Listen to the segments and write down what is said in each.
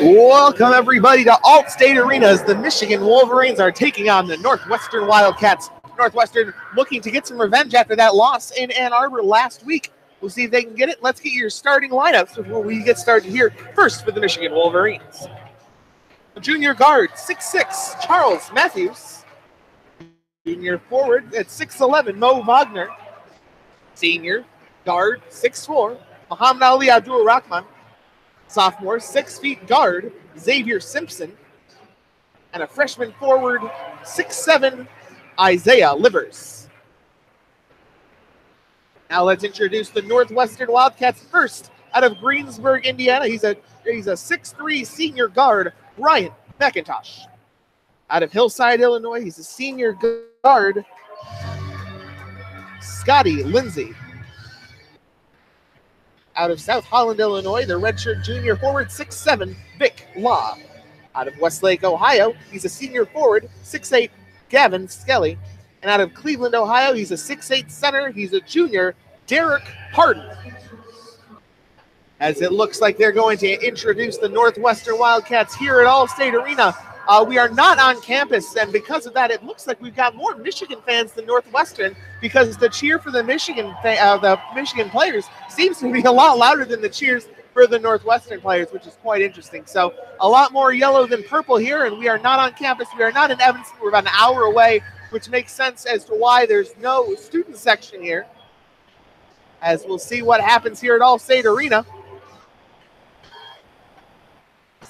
Welcome, everybody, to Allstate Arena as the Michigan Wolverines are taking on the Northwestern Wildcats. Northwestern looking to get some revenge after that loss in Ann Arbor last week. We'll see if they can get it. Let's get your starting lineups before we get started here. First for the Michigan Wolverines. The junior guard, 6'6", Charles Matthews. Junior forward at 6'11", Mo Wagner. Senior guard, 6'4", Muhammad Ali Abdul-Rahman. Sophomore, 6 feet guard, Xavier Simpson. And a freshman forward, 6'7", Isaiah Livers. Now let's introduce the Northwestern Wildcats first. Out of Greensburg, Indiana, he's a 6'3" senior guard, Ryan McIntosh. Out of Hillside, Illinois, he's a senior guard, Scotty Lindsay. Out of South Holland, Illinois, the redshirt junior forward, 6'7", Vic Law. Out of Westlake, Ohio, he's a senior forward, 6'8", Gavin Skelly. And out of Cleveland, Ohio, he's a 6'8" center. He's a junior, Derek Pardon. As it looks like they're going to introduce the Northwestern Wildcats here at Allstate Arena. We are not on campus, and because of that, it looks like we've got more Michigan fans than Northwestern, because the cheer for the Michigan players seems to be a lot louder than the cheers for the Northwestern players, which is quite interesting. So a lot more yellow than purple here, and we are not on campus. We are not in Evanston. We're about an hour away, which makes sense as to why there's no student section here, as we'll see what happens here at Allstate Arena.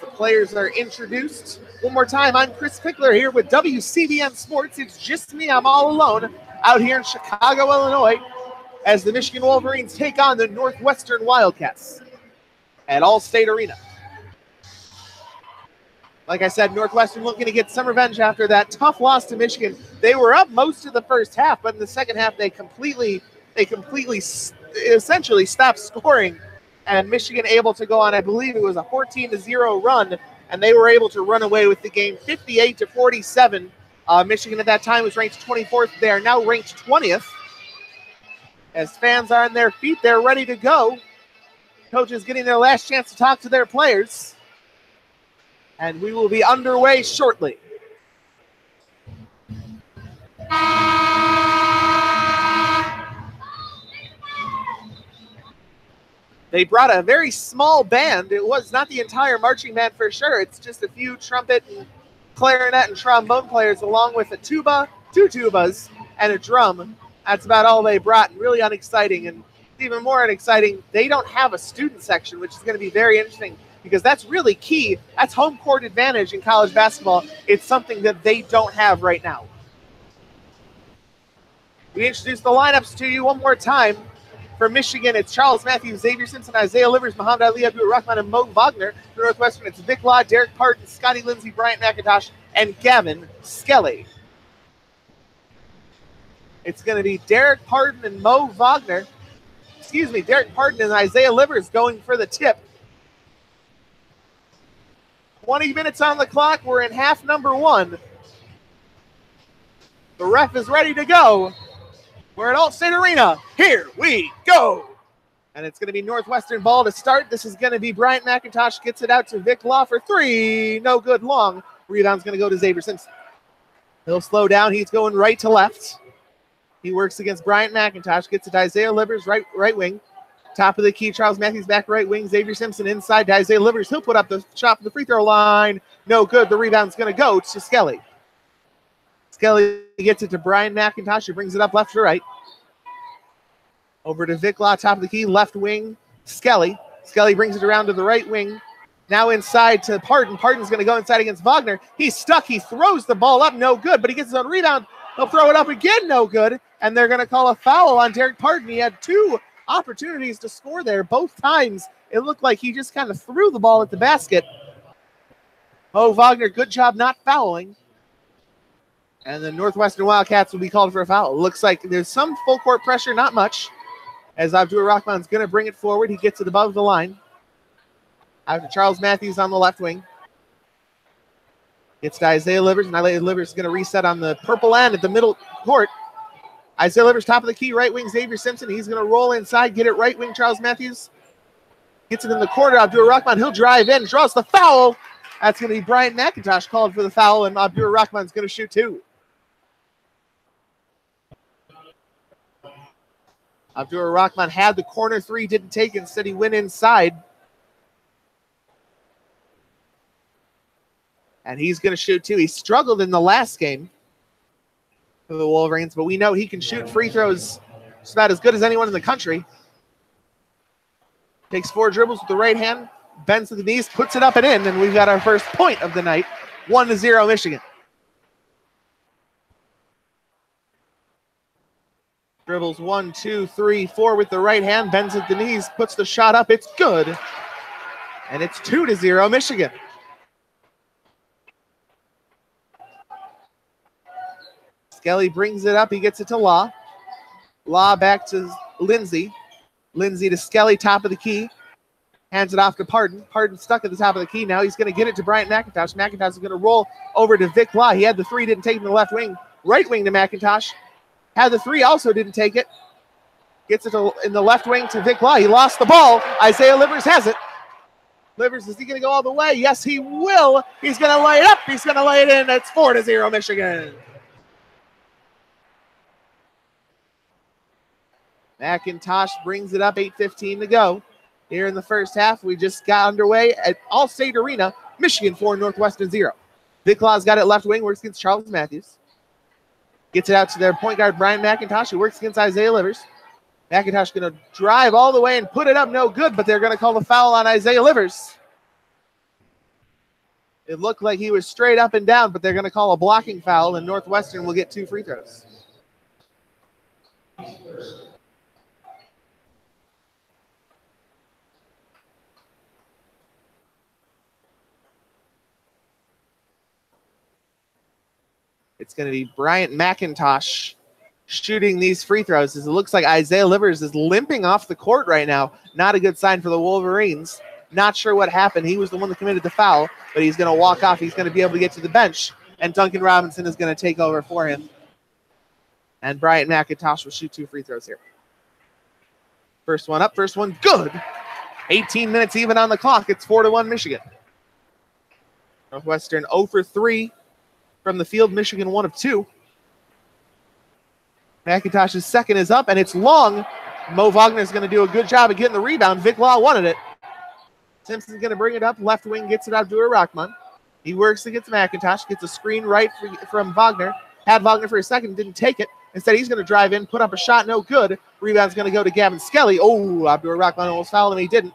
The players are introduced. One more time, I'm Chris Pickler here with WCBN Sports. It's just me, I'm all alone out here in Chicago, Illinois, as the Michigan Wolverines take on the Northwestern Wildcats at Allstate Arena. Like I said, Northwestern looking to get some revenge after that tough loss to Michigan. They were up most of the first half, but in the second half they essentially stopped scoring. And Michigan able to go on, I believe it was a 14-0 run, and they were able to run away with the game 58-47. Michigan at that time was ranked 24th. They are now ranked 20th. As fans are on their feet, they're ready to go. Coaches getting their last chance to talk to their players. And we will be underway shortly. They brought a very small band. It was not the entire marching band for sure. It's just a few trumpet and clarinet and trombone players, along with a tuba, 2 tubas, and a drum. That's about all they brought, and really unexciting. And even more unexciting, they don't have a student section, which is going to be very interesting, because that's really key. That's home court advantage in college basketball. It's something that they don't have right now. We introduce the lineups to you one more time. For Michigan, it's Charles Matthews, Xavier Simpson, Isaiah Livers, Muhammad Ali Abdul-Rahman, and Mo Wagner. For Northwestern, it's Vic Law, Derek Pardon, Scotty Lindsay, Bryant McIntosh, and Gavin Skelly. It's going to be Derek Pardon and Mo Wagner. Derek Pardon and Isaiah Livers going for the tip. 20 minutes on the clock. We're in half number 1. The ref is ready to go. We're at Allstate Arena. Here we go. And it's going to be Northwestern ball to start. This is going to be Bryant McIntosh. Gets it out to Vic Law for 3. No good long. Rebound's going to go to Xavier Simpson. He'll slow down. He's going right to left. He works against Bryant McIntosh. Gets it to Isaiah Livers, right wing. Top of the key, Charles Matthews back right wing. Xavier Simpson inside to Isaiah Livers. He'll put up the shot from the free throw line. No good. The rebound's going to go to Skelly. Skelly gets it to Brian McIntosh. He brings it up left to right. Over to Vic Law, top of the key, left wing, Skelly. Skelly brings it around to the right wing. Now inside to Pardon. Pardon's going to go inside against Wagner. He's stuck. He throws the ball up. No good, but he gets his own rebound. He'll throw it up again. No good. And they're going to call a foul on Derek Pardon. He had 2 opportunities to score there. Both times it looked like he just kind of threw the ball at the basket. Oh, Wagner, good job not fouling. And the Northwestern Wildcats will be called for a foul. Looks like there's some full court pressure, not much, as Abdul-Rahman's going to bring it forward. He gets it above the line. Out to Charles Matthews on the left wing. Gets to Isaiah Livers, and Isaiah Livers is going to reset on the purple end at the middle court. Isaiah Livers, top of the key, right wing, Xavier Simpson. He's going to roll inside, get it right wing, Charles Matthews. Gets it in the corner. Abdur-Rahman, he'll drive in, draws the foul. That's going to be Bryant McIntosh called for the foul, and Abdur-Rahman's going to shoot two. Abdur-Rahman had the corner three, didn't take it. Instead, he went inside. And he's going to shoot two. He struggled in the last game for the Wolverines, but we know he can shoot free throws just about as good as anyone in the country. Takes 4 dribbles with the right hand, bends to the knees, puts it up and in, and we've got our first point of the night. 1-0 Michigan. Dribbles 1, 2, 3, 4 with the right hand, bends at the knees, puts the shot up. It's good. And it's 2-0 Michigan. Skelly brings it up. He gets it to Law. Law back to Lindsay. Lindsay to Skelly, top of the key. Hands it off to Pardon. Pardon stuck at the top of the key. Now he's going to get it to Bryant McIntosh. McIntosh is going to roll over to Vic Law. He had the three, didn't take it in the left wing. Right wing to McIntosh. Had the three, also didn't take it. Gets it in the left wing to Vic Law. He lost the ball. Isaiah Livers has it. Livers, is he going to go all the way? Yes, he will. He's going to lay it up. He's going to lay it in. It's 4-0 Michigan. McIntosh brings it up, 8:15 to go. Here in the first half, we just got underway at Allstate Arena, Michigan 4, Northwestern 0. Vic Law's got it left wing, works against Charles Matthews. Gets it out to their point guard, Brian McIntosh, who works against Isaiah Livers. McIntosh going to drive all the way and put it up, no good, but they're going to call the foul on Isaiah Livers. It looked like he was straight up and down, but they're going to call a blocking foul, and Northwestern will get 2 free throws. It's going to be Bryant McIntosh shooting these free throws. As it looks like Isaiah Livers is limping off the court right now. Not a good sign for the Wolverines. Not sure what happened. He was the one that committed the foul, but he's going to walk off. He's going to be able to get to the bench, and Duncan Robinson is going to take over for him. And Bryant McIntosh will shoot 2 free throws here. First one up, first one good. 18 minutes even on the clock. It's 4-1 Michigan. Northwestern 0 for 3. From the field, Michigan 1 of 2. McIntosh's second is up, and it's long. Mo Wagner is going to do a good job of getting the rebound. Vic Law wanted it. Simpson's going to bring it up. Left wing gets it out to Abdur-Rahman. He works against McIntosh, gets a screen right from Wagner. Had Wagner for a second, didn't take it. Instead, he's going to drive in, put up a shot, no good. Rebound's going to go to Gavin Skelly. Oh, Abdur-Rahman almost fouled him. He didn't.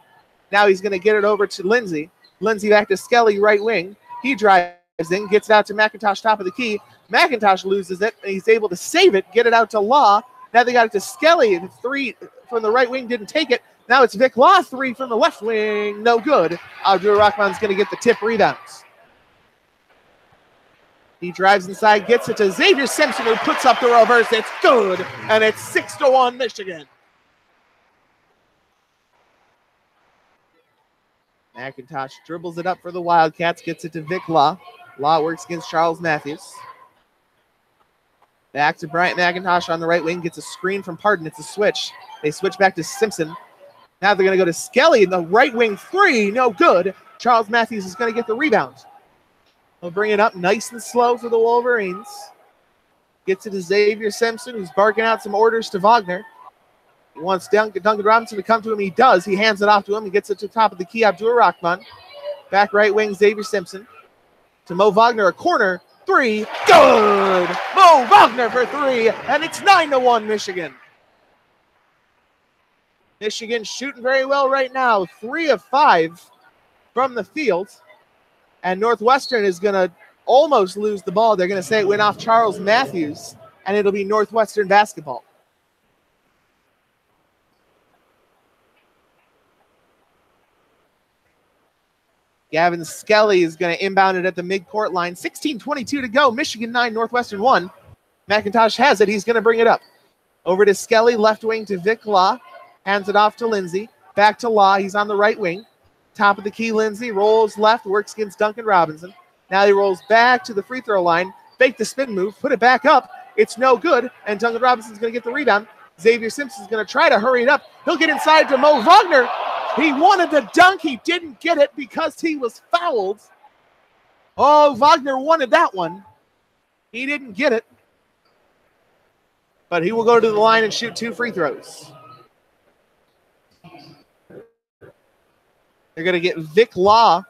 Now he's going to get it over to Lindsay. Lindsay back to Skelly, right wing. He drives in, gets it out to McIntosh, top of the key. McIntosh loses it, and he's able to save it, get it out to Law. Now they got it to Skelly, and 3 from the right wing, didn't take it. Now it's Vic Law, 3 from the left wing, no good. Abdur-Rahman's going to get the tip rebounds. He drives inside, gets it to Xavier Simpson, who puts up the reverse. It's good, and it's 6-1 Michigan. McIntosh dribbles it up for the Wildcats, gets it to Vic Law. Law works against Charles Matthews. Back to Bryant McIntosh on the right wing, gets a screen from Pardon. It's a switch. They switch back to Simpson. Now they're going to go to Skelly in the right wing 3, no good. Charles Matthews is going to get the rebound. He'll bring it up nice and slow for the Wolverines. Gets it to Xavier Simpson, who's barking out some orders to Wagner. He wants Duncan Robinson to come to him. He does. He hands it off to him. He gets it to the top of the key, Abdur-Rahman. Back right wing, Xavier Simpson. To Mo Wagner, a corner, 3, good! Mo Wagner for 3, and it's 9-1 Michigan. Michigan shooting very well right now, 3 of 5 from the field. And Northwestern is going to almost lose the ball. They're going to say it went off Charles Matthews, and it'll be Northwestern basketball. Gavin Skelly is going to inbound it at the midcourt line. 16:22 to go. Michigan 9, Northwestern 1. McIntosh has it. He's going to bring it up. Over to Skelly, left wing to Vic Law. Hands it off to Lindsay. Back to Law. He's on the right wing. Top of the key, Lindsay. Rolls left. Works against Duncan Robinson. Now he rolls back to the free throw line. Fake the spin move. Put it back up. It's no good. And Duncan Robinson's going to get the rebound. Xavier Simpson's going to try to hurry it up. He'll get inside to Mo Wagner. He wanted the dunk. He didn't get it because he was fouled. Oh, Wagner wanted that one. He didn't get it. But he will go to the line and shoot 2 free throws. They're going to get Vic Law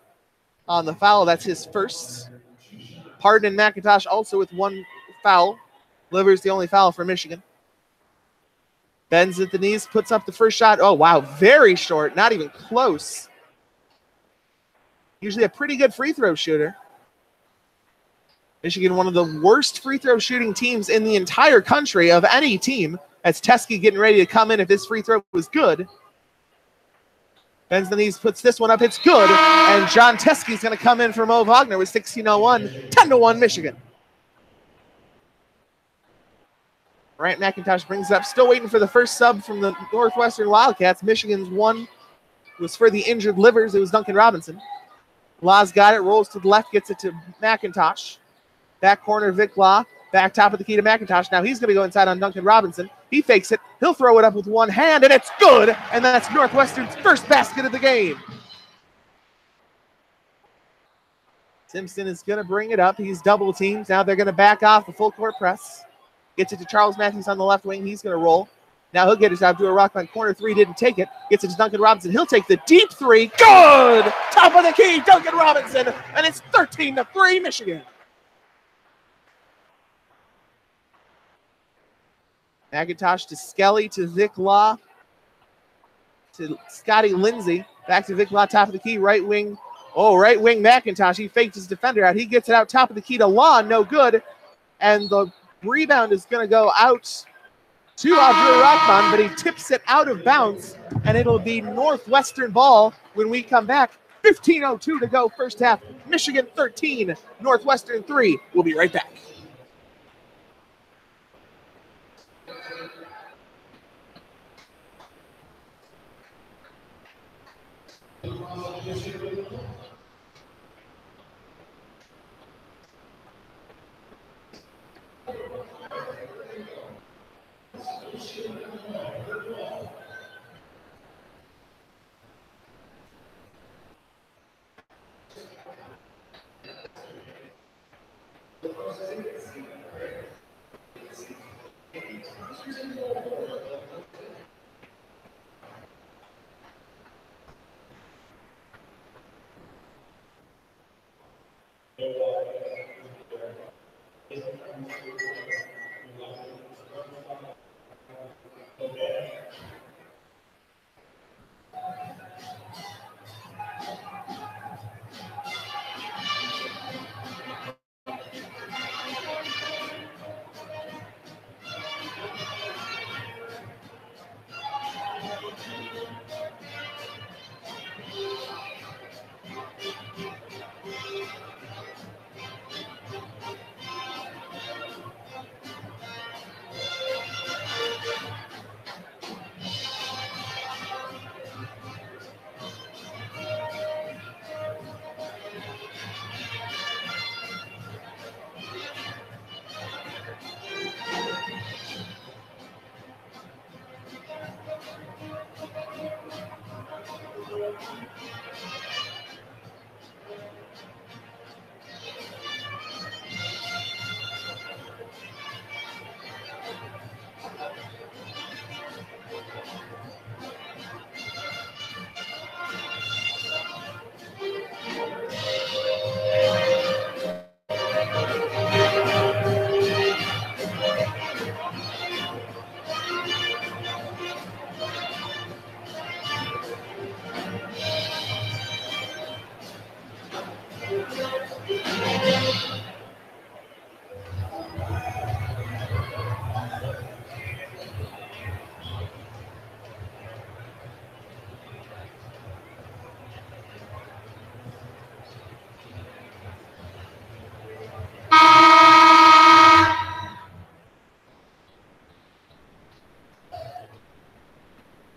on the foul. That's his first. Hardin and McIntosh also with 1 foul. Livers the only foul for Michigan. Bends at the knees, puts up the first shot. Oh, wow, very short, not even close. Usually a pretty good free throw shooter. Michigan, one of the worst free throw shooting teams in the entire country of any team. That's Teskey getting ready to come in if this free throw was good. Bends the knees, puts this one up. It's good. And John Teskey's going to come in for Mo Wagner with 16:01. 10-1 Michigan. Bryant McIntosh brings it up. Still waiting for the first sub from the Northwestern Wildcats. Michigan's one was for the injured Livers. It was Duncan Robinson. Law's got it. Rolls to the left. Gets it to McIntosh. Back corner, Vic Law. Back top of the key to McIntosh. Now he's going to go inside on Duncan Robinson. He fakes it. He'll throw it up with one hand, and it's good. And that's Northwestern's first basket of the game. Simpson is going to bring it up. He's double teamed. Now they're going to back off the full court press. Gets it to Charles Matthews on the left wing. He's going to roll. Now he'll get it out to a rock line corner 3. Didn't take it. Gets it to Duncan Robinson. He'll take the deep 3. Good! Top of the key, Duncan Robinson. And it's 13-3 Michigan. McIntosh to Skelly to Vic Law to Scotty Lindsay. Back to Vic Law, top of the key, right wing. Oh, right wing McIntosh. He faked his defender out. He gets it out top of the key to Law. No good. And the rebound is going to go out to Abdul Rahman, but he tips it out of bounds, and it'll be Northwestern ball when we come back. 15:02 to go, first half. Michigan 13, Northwestern 3. We'll be right back.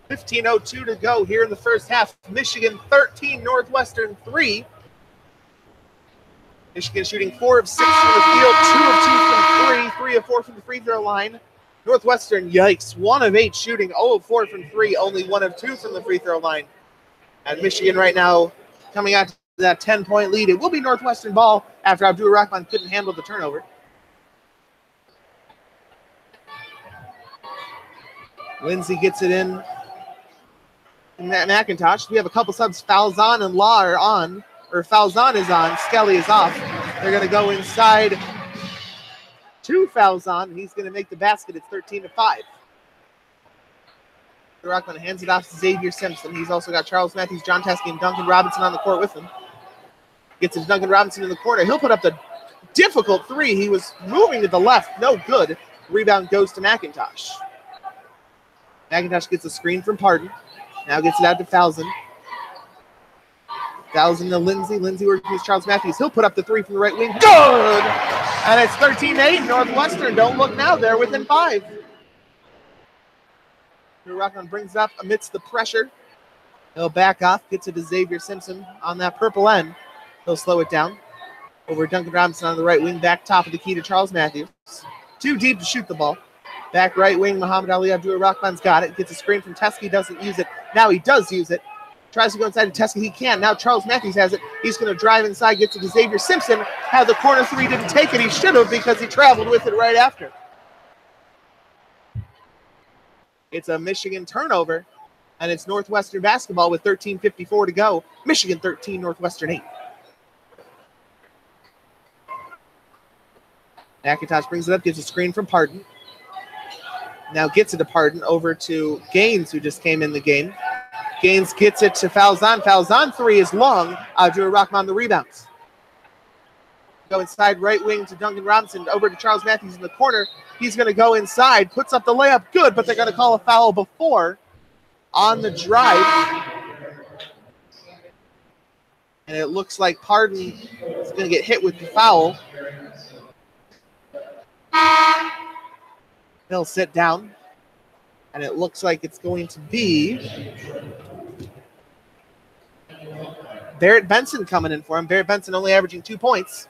$15:02 to go here in the first half. Michigan 13, Northwestern 3. Michigan shooting 4 of 6 from the field, 2 of 2 from 3, 3 of 4 from the free throw line. Northwestern, yikes, 1 of 8 shooting, 0 of 4 from 3, only 1 of 2 from the free throw line. And Michigan right now coming out to that 10-point lead. It will be Northwestern ball after Abdur Rahman couldn't handle the turnover. Lindsay gets it in. McIntosh. We have a couple subs. Falzon and Law are on. Or Falzon is on. Skelly is off. They're going to go inside to Falzon. He's going to make the basket. It's 13-5. Rockman hands it off to Xavier Simpson. He's also got Charles Matthews, John Teskey, and Duncan Robinson on the court with him. Gets it to Duncan Robinson in the corner. He'll put up the difficult three. He was moving to the left. No good. Rebound goes to McIntosh. McIntosh gets a screen from Pardon. Now gets it out to Falzon. Falzon to Lindsay. Lindsay working with Charles Matthews. He'll put up the three from the right wing. Good! And it's 13-8. Northwestern, don't look now. They're within 5. Rockman brings it up amidst the pressure. He'll back off, gets it to Xavier Simpson on that purple end. He'll slow it down. Over Duncan Robinson on the right wing, back top of the key to Charles Matthews. Too deep to shoot the ball. Back right wing, Muhammad Ali Abdur Rahman's got it. Gets a screen from Teskey, doesn't use it. Now he does use it. Tries to go inside to Teskey, he can. Now Charles Matthews has it. He's going to drive inside, gets it to Xavier Simpson. Had the corner three, didn't take it. He should have because he traveled with it right after. It's a Michigan turnover, and it's Northwestern basketball with 13:54 to go. Michigan 13, Northwestern 8. McIntosh brings it up, gives a screen from Pardon. Now gets it to Pardon over to Gaines, who just came in the game. Gaines gets it to Falzon. Falzon three is long. Abdur Rahman the rebounds. Go inside right wing to Duncan Robinson, over to Charles Matthews in the corner. He's going to go inside, puts up the layup, good, but they're going to call a foul before on the drive. And it looks like Pardon is going to get hit with the foul. He'll sit down, and it looks like it's going to be Barrett Benson coming in for him. Barrett Benson only averaging 2 points.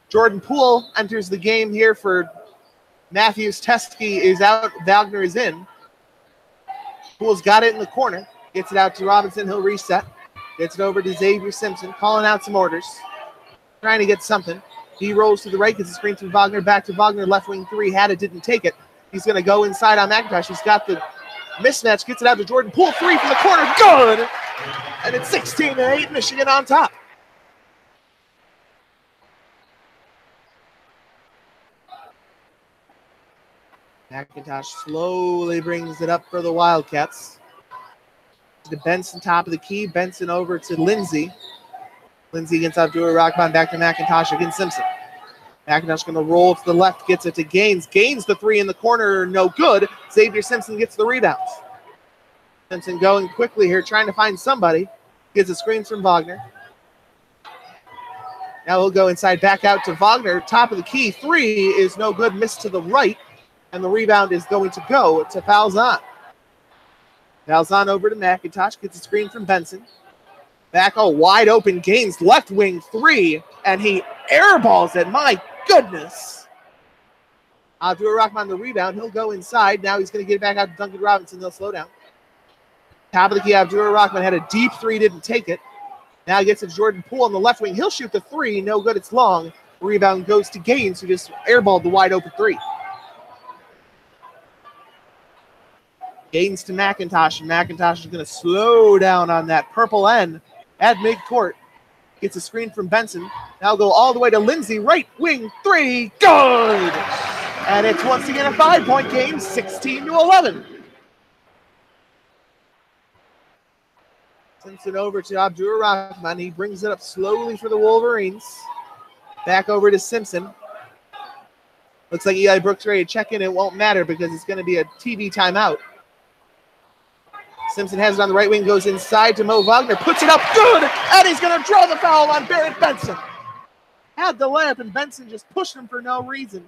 Jordan Poole enters the game here for Matthews. Teskey is out. Wagner is in. Poole's got it in the corner. Gets it out to Robinson. He'll reset. Gets it over to Xavier Simpson. Calling out some orders. Trying to get something. He rolls to the right. Gets a screen from Wagner. Back to Wagner. Left wing three. Had it. Didn't take it. He's going to go inside on McIntosh. He's got the mismatch. Gets it out to Jordan Poole. Three from the corner. Good! And it's 16-8. Michigan on top. McIntosh slowly brings it up for the Wildcats. To Benson, top of the key. Benson over to Lindsay. Lindsay against Abdur Rahman, back to McIntosh against Simpson. McIntosh going to roll to the left, gets it to Gaines. Gaines the three in the corner, no good. Xavier Simpson gets the rebounds. Simpson going quickly here, trying to find somebody. Gets a screen from Wagner. Now he'll go inside, back out to Wagner. Top of the key, three is no good, missed to the right. And the rebound is going to go to Falzon. Falzon over to McIntosh, gets a screen from Benson. Back, wide open, Gaines, left wing three, and he airballs it. My goodness. Abdur Rahman the rebound. He'll go inside. Now he's going to get it back out to Duncan Robinson. They'll slow down. Top of the key, Abdur Rahman had a deep three, didn't take it. Now he gets to Jordan Poole on the left wing. He'll shoot the three. No good, it's long. Rebound goes to Gaines, who just airballed the wide open three. Gaines to McIntosh, and McIntosh is going to slow down on that purple end at midcourt. Gets a screen from Benson. Now go all the way to Lindsay, right wing three, good! And it's once again a 5-point game, 16-11. Sends it over to Abdur Rahman. He brings it up slowly for the Wolverines. Back over to Simpson. Looks like Eli Brooks ready to check in. It won't matter because it's going to be a TV timeout. Simpson has it on the right wing, goes inside to Mo Wagner, puts it up, good! And he's going to draw the foul on Barrett Benson. Had the layup, and Benson just pushed him for no reason.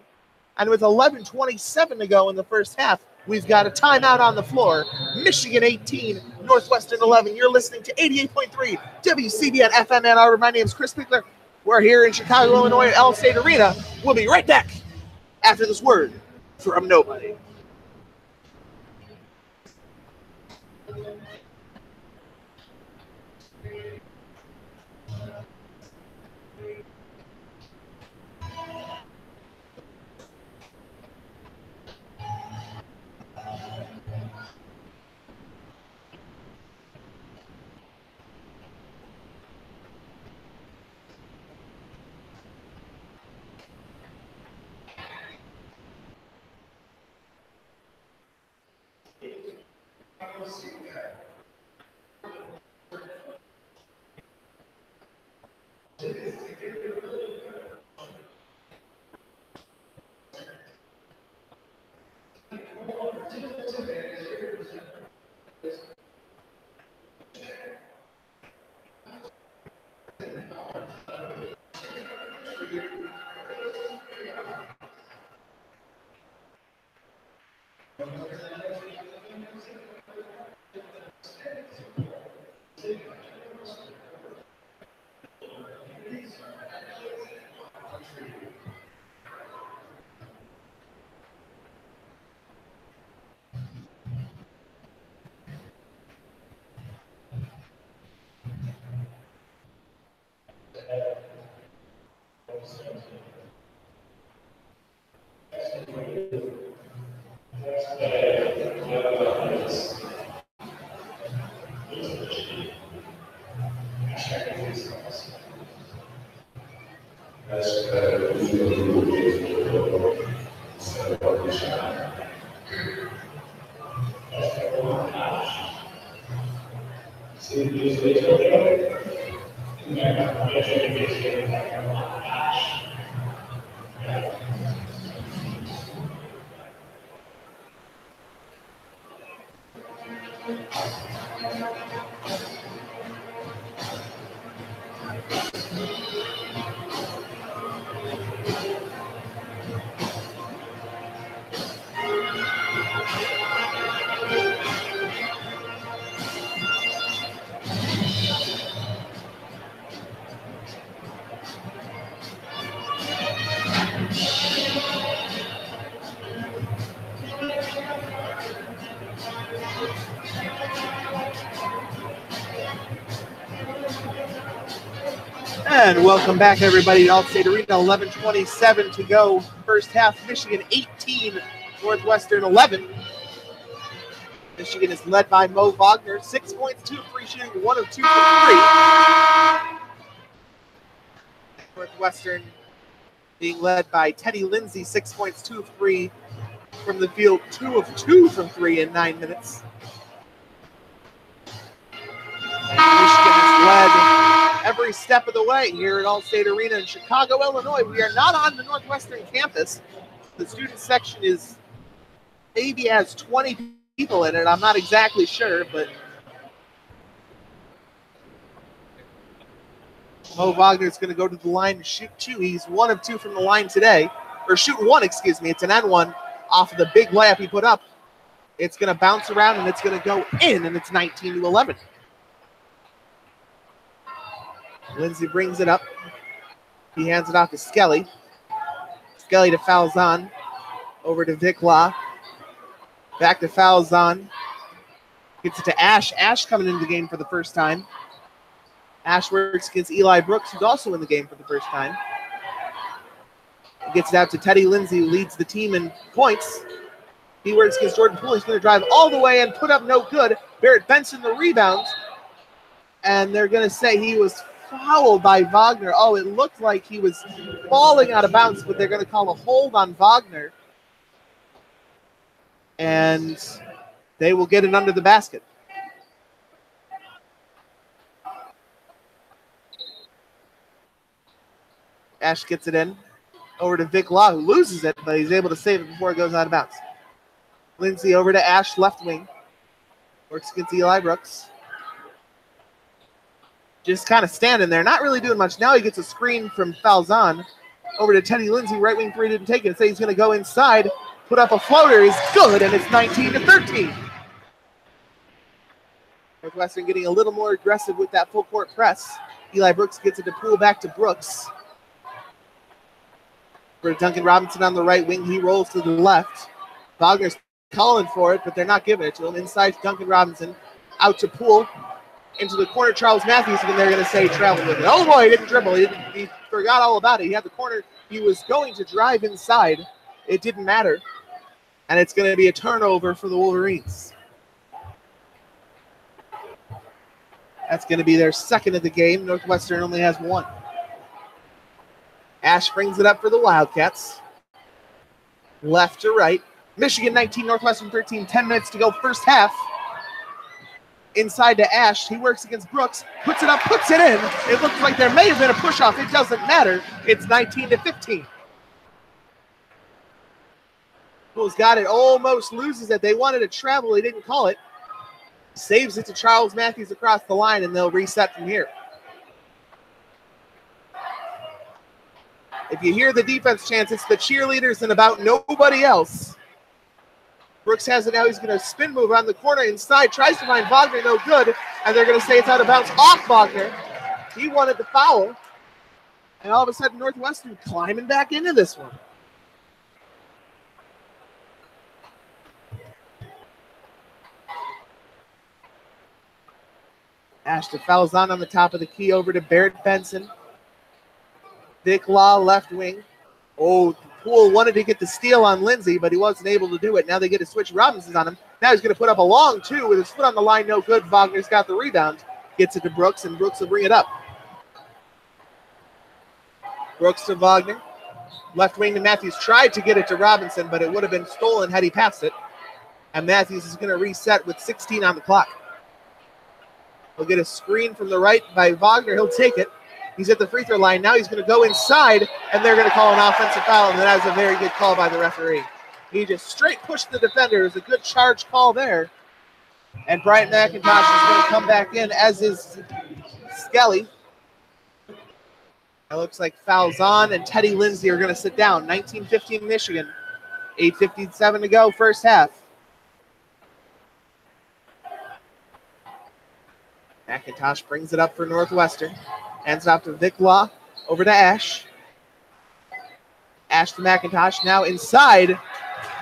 And with 11:27 to go in the first half, we've got a timeout on the floor. Michigan 18, Northwestern 11. You're listening to 88.3 WCBN FM Ann Arbor. My name is Chris Pickler. We're here in Chicago, Illinois at Allstate Arena. We'll be right back after this word from nobody. And welcome back, everybody, to Allstate Arena. 11:27 to go. First half, Michigan 18, Northwestern 11. Michigan is led by Mo Wagner, 6 points, 2 free shooting, 1 of 2 from 3. Northwestern being led by Teddy Lindsay, 6 points, 2 free from the field, 2 of 2 from 3 in 9 minutes. Michigan has led every step of the way here at Allstate Arena in Chicago, Illinois. We are not on the Northwestern campus. The student section is maybe has 20 people in it. I'm not exactly sure, but Mo Wagner is going to go to the line and shoot 2. He's 1 of 2 from the line today, or shoot 1, excuse me. It's an N1 off of the big layup he put up. It's going to bounce around and it's going to go in, and it's 19-11. Lindsay brings it up. He hands it off to Skelly. Skelly to Falzon. Over to Vic Law. Back to Falzon. Gets it to Ash. Ash coming into the game for the first time. Ash works against Eli Brooks, who's also in the game for the first time. He gets it out to Teddy Lindsay, who leads the team in points. He works against Jordan Poole. He's going to drive all the way and put up no good. Barrett Benson the rebound. And they're going to say he was fouled by Wagner. Oh, it looked like he was falling out of bounds, but they're going to call a hold on Wagner. And they will get it under the basket. Ash gets it in. Over to Vic Law, who loses it, but he's able to save it before it goes out of bounds. Lindsay over to Ash, left wing. Works against Eli Brooks. Just kind of standing there, not really doing much. Now he gets a screen from Falzon. Over to Teddy Lindsay, right wing 3, didn't take it. So he's going to go inside, put up a floater. He's good, and it's 19-13. Northwestern getting a little more aggressive with that full court press. Eli Brooks gets it to Poole, back to Brooks. For Duncan Robinson on the right wing, he rolls to the left. Wagner's calling for it, but they're not giving it to him. Inside Duncan Robinson, out to Poole. Into the corner, Charles Matthews, and they're going to say travel with it. Oh boy, he didn't dribble. He forgot all about it. He had the corner. He was going to drive inside. It didn't matter. And it's going to be a turnover for the Wolverines. That's going to be their second of the game. Northwestern only has 1. Ash brings it up for the Wildcats. Left to right. Michigan 19, Northwestern 13. 10 minutes to go, first half. inside to Ash. He works against Brooks, puts it up, puts it in. It looks like there may have been a push-off. It doesn't matter. It's 19-15. Pool's got it, almost loses it. They wanted to travel. He didn't call it. Saves it to Charles Matthews across the line, and they'll reset from here. If you hear the defense chants, it's the cheerleaders and about nobody else. Brooks has it now. He's going to spin move on the corner inside. Tries to find Wagner. No good. And they're going to say it's out of bounds off Wagner. He wanted the foul. And all of a sudden, Northwestern climbing back into this one. Ashton fouls on the top of the key over to Barrett Benson. Vic Law, left wing. Oh, Poole wanted to get the steal on Lindsay, but he wasn't able to do it. Now they get to switch Robinson's on him. Now he's going to put up a long two with his foot on the line. No good. Wagner's got the rebound. Gets it to Brooks, and Brooks will bring it up. Brooks to Wagner. Left wing to Matthews. Tried to get it to Robinson, but it would have been stolen had he passed it. And Matthews is going to reset with 16 on the clock. He'll get a screen from the right by Wagner. He'll take it. He's at the free throw line. Now he's going to go inside, and they're going to call an offensive foul, and that was a very good call by the referee. He just straight pushed the defender. It was a good charge call there. And Bryant McIntosh is going to come back in, as is Skelly. It looks like fouls on, and Teddy Lindsay are going to sit down. 19-15 Michigan. 8:57 to go, first half. McIntosh brings it up for Northwestern. Hands it off to Vic Law. Over to Ash. Ash to McIntosh. Now inside.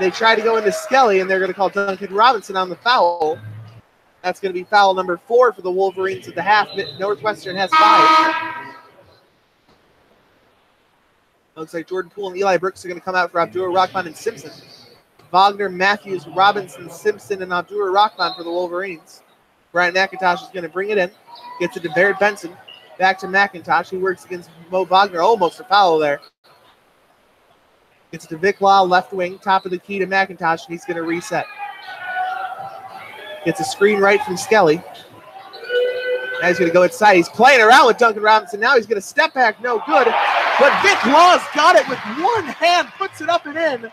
They try to go into Skelly, and they're going to call Duncan Robinson on the foul. That's going to be foul number 4 for the Wolverines at the half. Northwestern has 5. Looks like Jordan Poole and Eli Brooks are going to come out for Abdur Rahman and Simpson. Wagner, Matthews, Robinson, Simpson, and Abdur Rahman for the Wolverines. Bryant McIntosh is going to bring it in. Gets it to Barrett Benson. Back to McIntosh, who works against Mo Wagner. Almost a foul there. Gets it to Vic Law, left wing. Top of the key to McIntosh, and he's going to reset. Gets a screen right from Skelly. Now he's going to go inside. He's playing around with Duncan Robinson. Now he's going to step back. No good. But Vic Law's got it with one hand. Puts it up and in.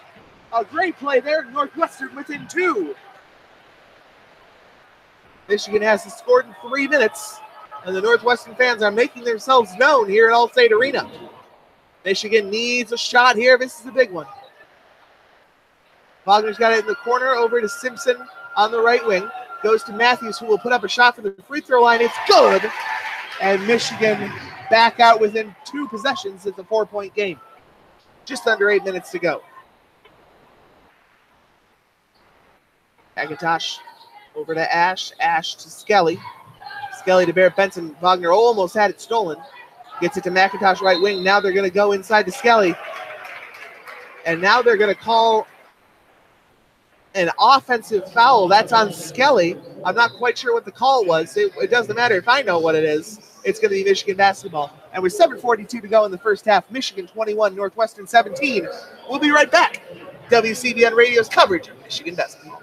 A great play there. Northwestern within 2. Michigan hasn't scored in 3 minutes, and the Northwestern fans are making themselves known here at Allstate Arena. Michigan needs a shot here. This is a big one. Wagner's got it in the corner, over to Simpson on the right wing. Goes to Matthews, who will put up a shot for the free throw line. It's good, and Michigan back out within 2 possessions. It's a 4-point game. Just under 8 minutes to go. McIntosh. Over to Ash. Ash to Skelly. Skelly to Barrett Benson. Wagner almost had it stolen. Gets it to McIntosh right wing. Now they're going to go inside to Skelly. And now they're going to call an offensive foul. That's on Skelly. I'm not quite sure what the call was. It doesn't matter if I know what it is. It's going to be Michigan basketball. And with 7:42 to go in the first half, Michigan 21, Northwestern 17. We'll be right back. WCBN Radio's coverage of Michigan basketball.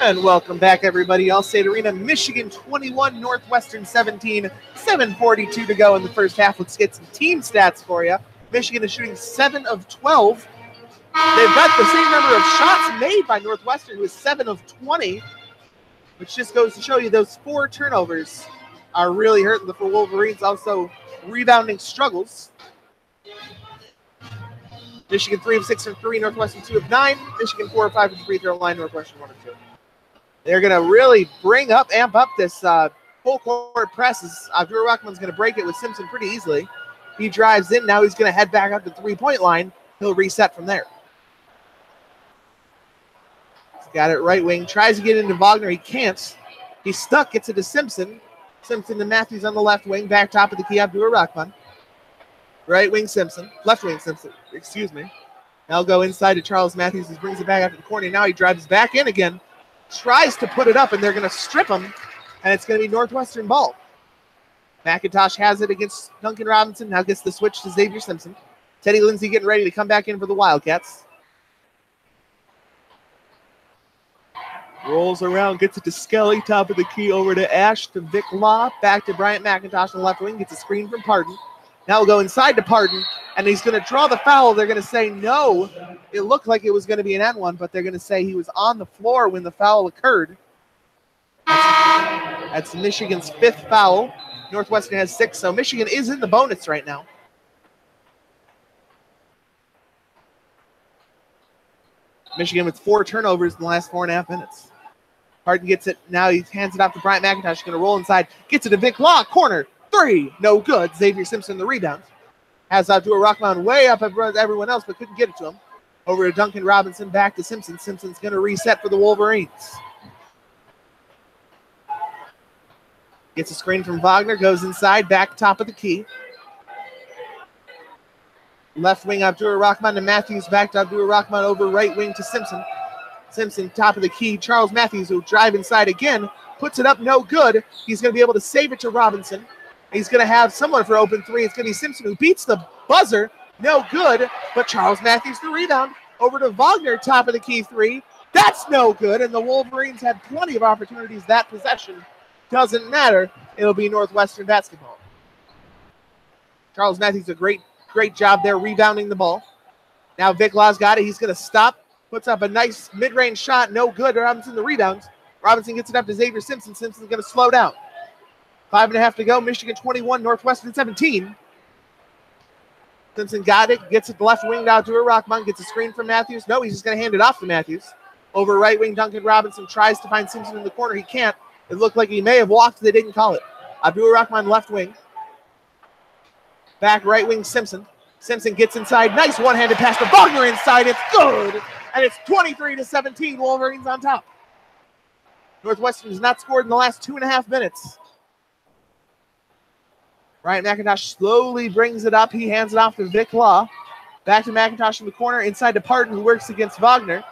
And welcome back, everybody. Allstate Arena, Michigan 21, Northwestern 17, 7:42 to go in the first half. Let's get some team stats for you. Michigan is shooting 7 of 12. They've got the same number of shots made by Northwestern, with 7 of 20, which just goes to show you those 4 turnovers are really hurting the Wolverines. Also, rebounding struggles. Michigan 3 of 6 from 3, Northwestern 2 of 9, Michigan 4 of 5 from the free throw line, Northwestern 1 of 2. They're going to really amp up this full court press. Abdur Rahman's going to break it with Simpson pretty easily. He drives in. Now he's going to head back up the three-point line. He'll reset from there. He's got it right wing. Tries to get into Wagner. He can't. He's stuck. Gets it to Simpson. Simpson to Matthews on the left wing. Back top of the key, Abdur Rahman. Right wing Simpson. Left wing Simpson. Excuse me. Now go inside to Charles Matthews. He brings it back out to the corner. Now he drives back in again. Tries to put it up, and they're going to strip him, and it's going to be Northwestern ball. McIntosh has it against Duncan Robinson. Now gets the switch to Xavier Simpson. Teddy Lindsay getting ready to come back in for the Wildcats. Rolls around, gets it to Skelly, top of the key, over to Ash, to Vic Law, back to Bryant McIntosh on the left wing, gets a screen from Pardon. Now we'll go inside to Pardon, and he's going to draw the foul. They're going to say no. It looked like it was going to be an N1, but they're going to say he was on the floor when the foul occurred. That's Michigan's 5th foul. Northwestern has 6, so Michigan is in the bonus right now. Michigan with 4 turnovers in the last 4.5 minutes. Pardon gets it. Now he hands it off to Bryant McIntosh. Going to roll inside. Gets it to Vic Law. Corner. 3. No good. Xavier Simpson the rebound. Has Abdur Rahman way up above everyone else, but couldn't get it to him. Over to Duncan Robinson. Back to Simpson. Simpson's going to reset for the Wolverines. Gets a screen from Wagner. Goes inside. Back top of the key. Left wing Abdur Rahman to Matthews. Back to Abdur Rahman over right wing to Simpson. Simpson top of the key. Charles Matthews will drive inside again. Puts it up. No good. He's going to be able to save it to Robinson. He's going to have someone for open 3. It's going to be Simpson who beats the buzzer. No good. But Charles Matthews the rebound. Over to Wagner, top of the key 3. That's no good. And the Wolverines had plenty of opportunities that possession. Doesn't matter. It'll be Northwestern basketball. Charles Matthews, a great job there rebounding the ball. Now Vic Law's got it. He's going to stop. Puts up a nice mid-range shot. No good. Robinson the rebound. Robinson gets it up to Xavier Simpson. Simpson's going to slow down. 5.5 to go. Michigan 21, Northwestern 17. Simpson got it. Gets it left wing now to Rahman. Gets a screen from Matthews. No, he's just going to hand it off to Matthews. Over right wing, Duncan Robinson tries to find Simpson in the corner. He can't. It looked like he may have walked. They didn't call it. Abdur Rahman left wing. Back right wing, Simpson. Simpson gets inside. Nice one-handed pass to Wagner inside. It's good. And it's 23-17. Wolverines on top. Northwestern has not scored in the last 2.5 minutes. Ryan McIntosh slowly brings it up. He hands it off to Vic Law. Back to McIntosh in the corner. Inside to Pardon, who works against Wagner.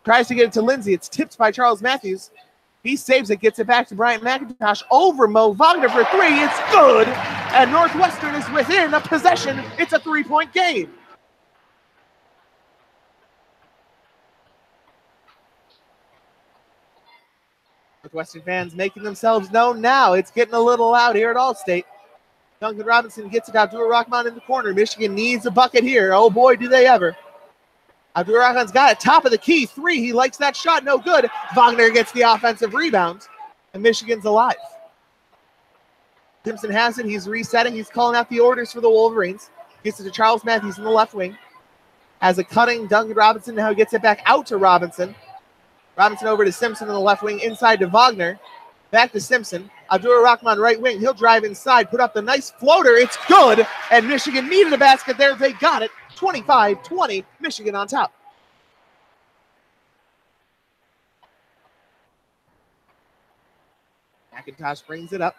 Tries to get it to Lindsay. It's tipped by Charles Matthews. He saves it, gets it back to Bryant McIntosh over Mo Wagner for 3. It's good. And Northwestern is within a possession. It's a 3-point game. Northwestern fans making themselves known now. It's getting a little loud here at Allstate. Duncan Robinson gets it out to Rahman in the corner. Michigan needs a bucket here. Oh boy, do they ever. Abdurrahman's got it, top of the key, three. He likes that shot, no good. Wagner gets the offensive rebound, and Michigan's alive. Simpson has it, he's resetting, he's calling out the orders for the Wolverines. Gets it to Charles Matthews in the left wing. Has a cutting Duncan Robinson, now he gets it back out to Robinson. Robinson over to Simpson in the left wing, inside to Wagner. Back to Simpson. Abdurrahman right wing, he'll drive inside, put up the nice floater, it's good, and Michigan needed a basket there, they got it. 25-20, Michigan on top. McIntosh brings it up.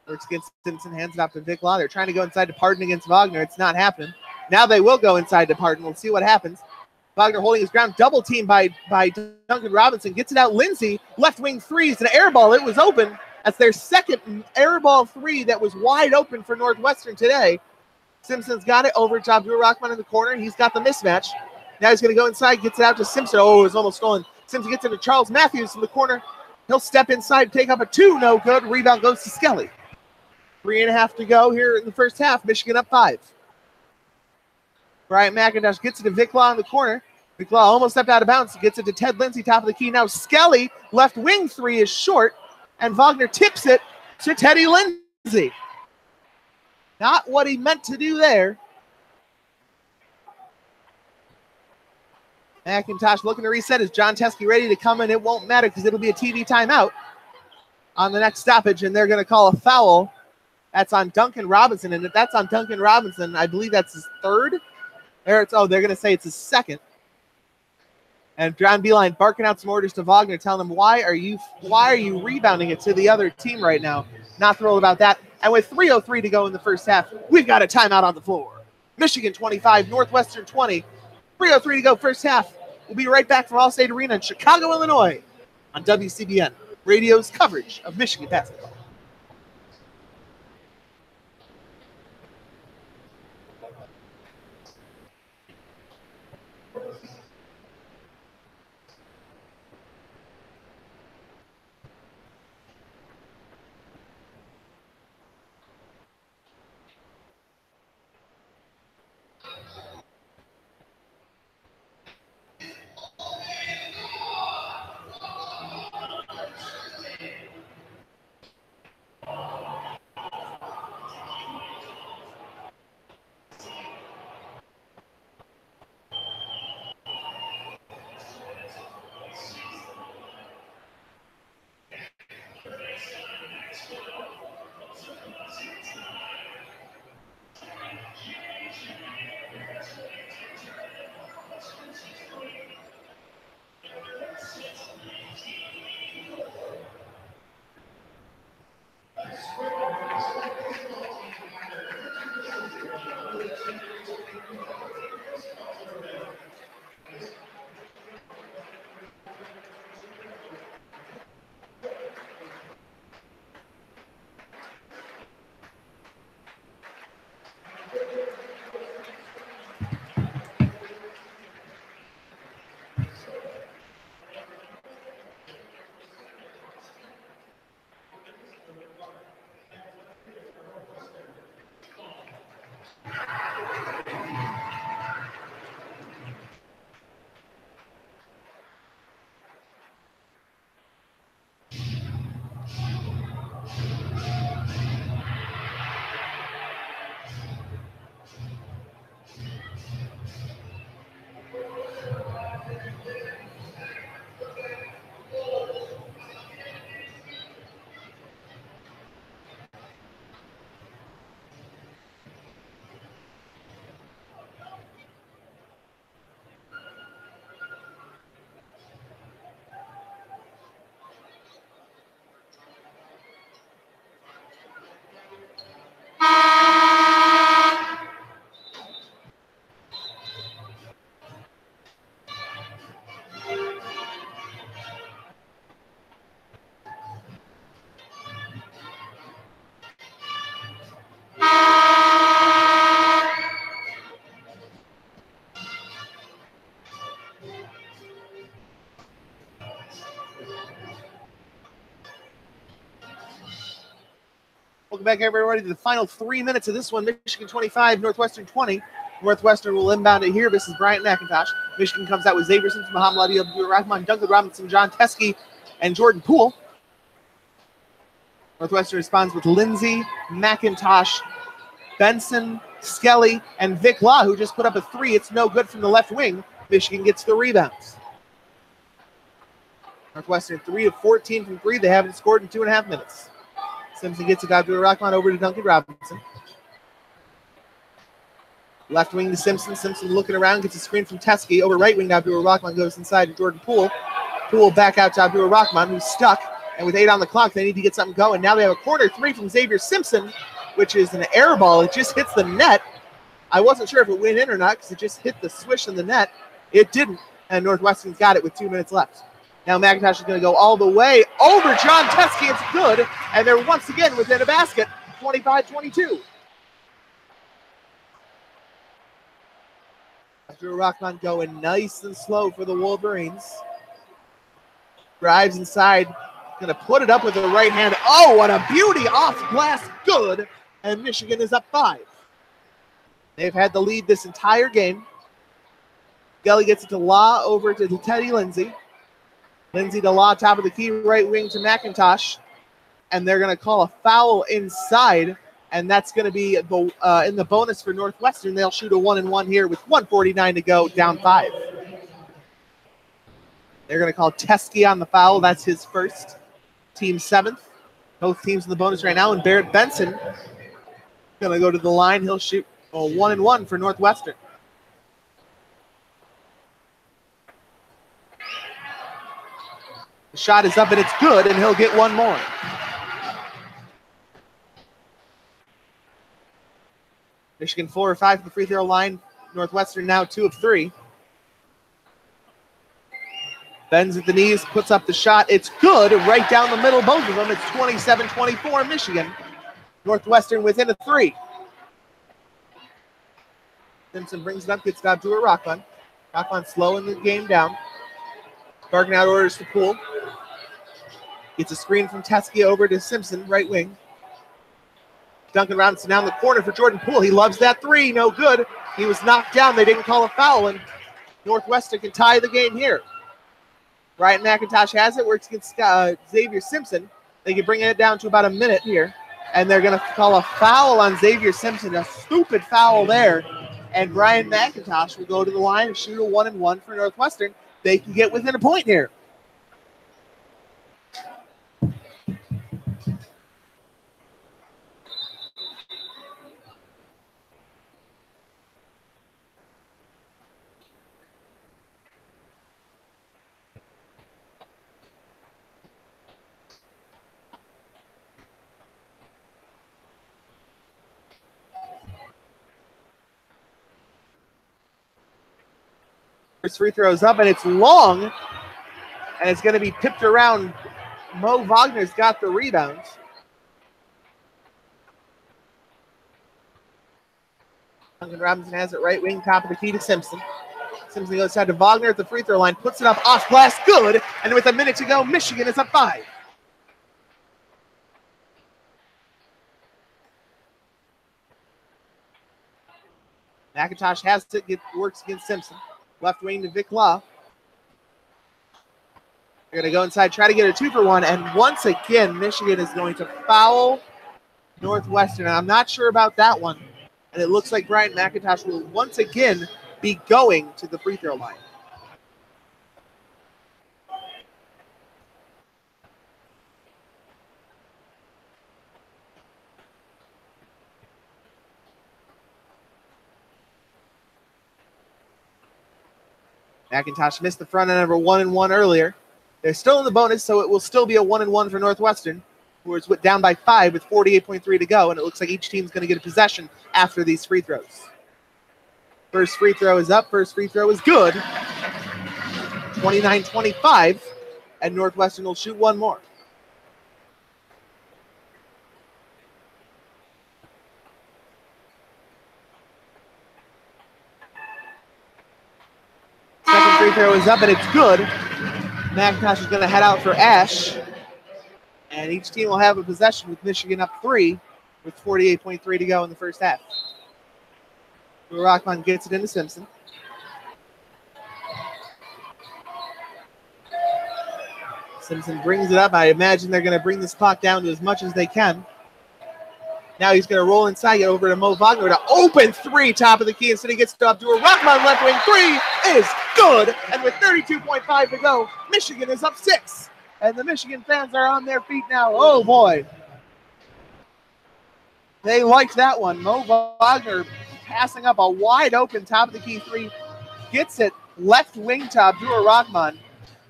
Works against Simpson, hands it off to Vic Law. They're trying to go inside to Pardon against Wagner. It's not happening. Now they will go inside to Pardon. We'll see what happens. Wagner holding his ground. Double team by Duncan Robinson. Gets it out. Lindsay, left wing three. It's an air ball. It was open. That's their second air ball three that was wide open for Northwestern today. Simpson's got it over to Abdurrahman in the corner. He's got the mismatch. Now he's going to go inside. Gets it out to Simpson. Oh, it was almost stolen. Simpson gets it to Charles Matthews in the corner. He'll step inside, take up a two. No good. Rebound goes to Skelly. 3.5 to go here in the first half. Michigan up 5. Bryant McIntosh gets it to Vic Law in the corner. Vic Law almost stepped out of bounds. Gets it to Ted Lindsay, top of the key. Now Skelly, left wing three is short, and Wagner tips it to Teddy Lindsay. Not what he meant to do there. McIntosh looking to reset. Is John Teskey ready to come in? It won't matter because it'll be a TV timeout on the next stoppage, and they're going to call a foul. That's on Duncan Robinson, and if that's on Duncan Robinson, I believe that's his third. They're going to say it's his second. And John Beeline barking out some orders to Wagner, telling him, why are you rebounding it to the other team right now? Not thrilled about that. And with 3:03 to go in the first half, we've got a timeout on the floor. Michigan 25, Northwestern 20. 3:03 to go first half. We'll be right back from Allstate Arena in Chicago, Illinois on WCBN, radio's coverage of Michigan basketball. Welcome back, everybody, to the final 3 minutes of this one. Michigan 25, Northwestern 20. Northwestern will inbound it here. This is Bryant McIntosh. Michigan comes out with Xavier Simpson, Muhammad Ali, Abdul-Rahman, Duncan Robinson, John Teskey, and Jordan Poole. Northwestern responds with Lindsay, McIntosh, Benson, Skelly, and Vic Law, who just put up a three. It's no good from the left wing. Michigan gets the rebounds. Northwestern 3 of 14 from three. They haven't scored in 2.5 minutes. Simpson gets it out to Abdul-Rahman over to Duncan Robinson. Left wing to Simpson. Simpson looking around, gets a screen from Teskey. Over right wing to Abdul-Rahman, goes inside to Jordan Poole. Poole back out to Abdul-Rahman, who's stuck. And with 8 on the clock, they need to get something going. Now they have a corner three from Xavier Simpson, which is an air ball. It just hits the net. I wasn't sure if it went in or not because it just hit the swish in the net. It didn't, and Northwestern's got it with 2 minutes left. Now McIntosh is going to go all the way over John Teskey. It's good, and they're once again within a basket, 25-22. Abdul-Rahman going nice and slow for the Wolverines. Drives inside. Going to put it up with the right hand. Oh, what a beauty. Off glass. Good. And Michigan is up 5. They've had the lead this entire game. Gelly gets it to Law over to Teddy Lindsay. Lindsay to Law, top of the key, right wing to McIntosh. And they're going to call a foul inside. And that's going to be in the bonus for Northwestern. They'll shoot a 1-and-1 here with 1:49 to go, down 5. They're going to call Teskey on the foul. That's his first. Team 7th. Both teams in the bonus right now. And Barrett Benson going to go to the line. He'll shoot a 1-and-1 for Northwestern. The shot is up and it's good, and he'll get one more. Michigan 4 of 5 from the free throw line. Northwestern now 2 of 3. Bends at the knees, puts up the shot. It's good, right down the middle, both of them. It's 27-24 Michigan. Northwestern within a 3. Simpson brings it up, gets it out to Abdul-Rahman. Rahman slowing the game down. Barking out orders to Poole. Gets a screen from Teskey over to Simpson, right wing. Duncan Robinson down the corner for Jordan Poole. He loves that 3, no good. He was knocked down. They didn't call a foul, and Northwestern can tie the game here. Bryant McIntosh has it, works against Xavier Simpson. They can bring it down to about a minute here, and they're going to call a foul on Xavier Simpson, a stupid foul there, and Bryant McIntosh will go to the line and shoot a 1-and-1 for Northwestern. They can get within a point here. First free throw is up, and it's long, and it's going to be tipped around. Mo Wagner's got the rebound. Duncan Robinson has it right wing, top of the key to Simpson. Simpson goes side to Wagner at the free throw line, puts it up off glass, good, and with a minute to go, Michigan is up 5. McIntosh has it, works against Simpson. Left wing to Vic Law. They're going to go inside, try to get a 2-for-1, and once again, Michigan is going to foul Northwestern. And I'm not sure about that one. And it looks like Bryant McIntosh will once again be going to the free throw line. McIntosh missed the front end of a 1-and-1 earlier. They're still in the bonus, so it will still be a 1-and-1 for Northwestern, who is down by 5 with 48.3 to go, and it looks like each team's going to get a possession after these free throws. First free throw is up. First free throw is good. 29-25, and Northwestern will shoot one more. Second free throw is up, and it's good. McIntosh is going to head out for Ash. And each team will have a possession with Michigan up 3 with 48.3 to go in the first half. Rockman gets it into Simpson. Simpson brings it up. I imagine they're going to bring this clock down to as much as they can. Now he's going to roll inside, get over to Mo Wagner to open three, top of the key, instead he gets to Abdur Rahman, left wing three is good. And with 32.5 to go, Michigan is up 6. And the Michigan fans are on their feet now. Oh boy. They liked that one. Mo Wagner passing up a wide open top of the key three, gets it left wing to Abdur Rahman.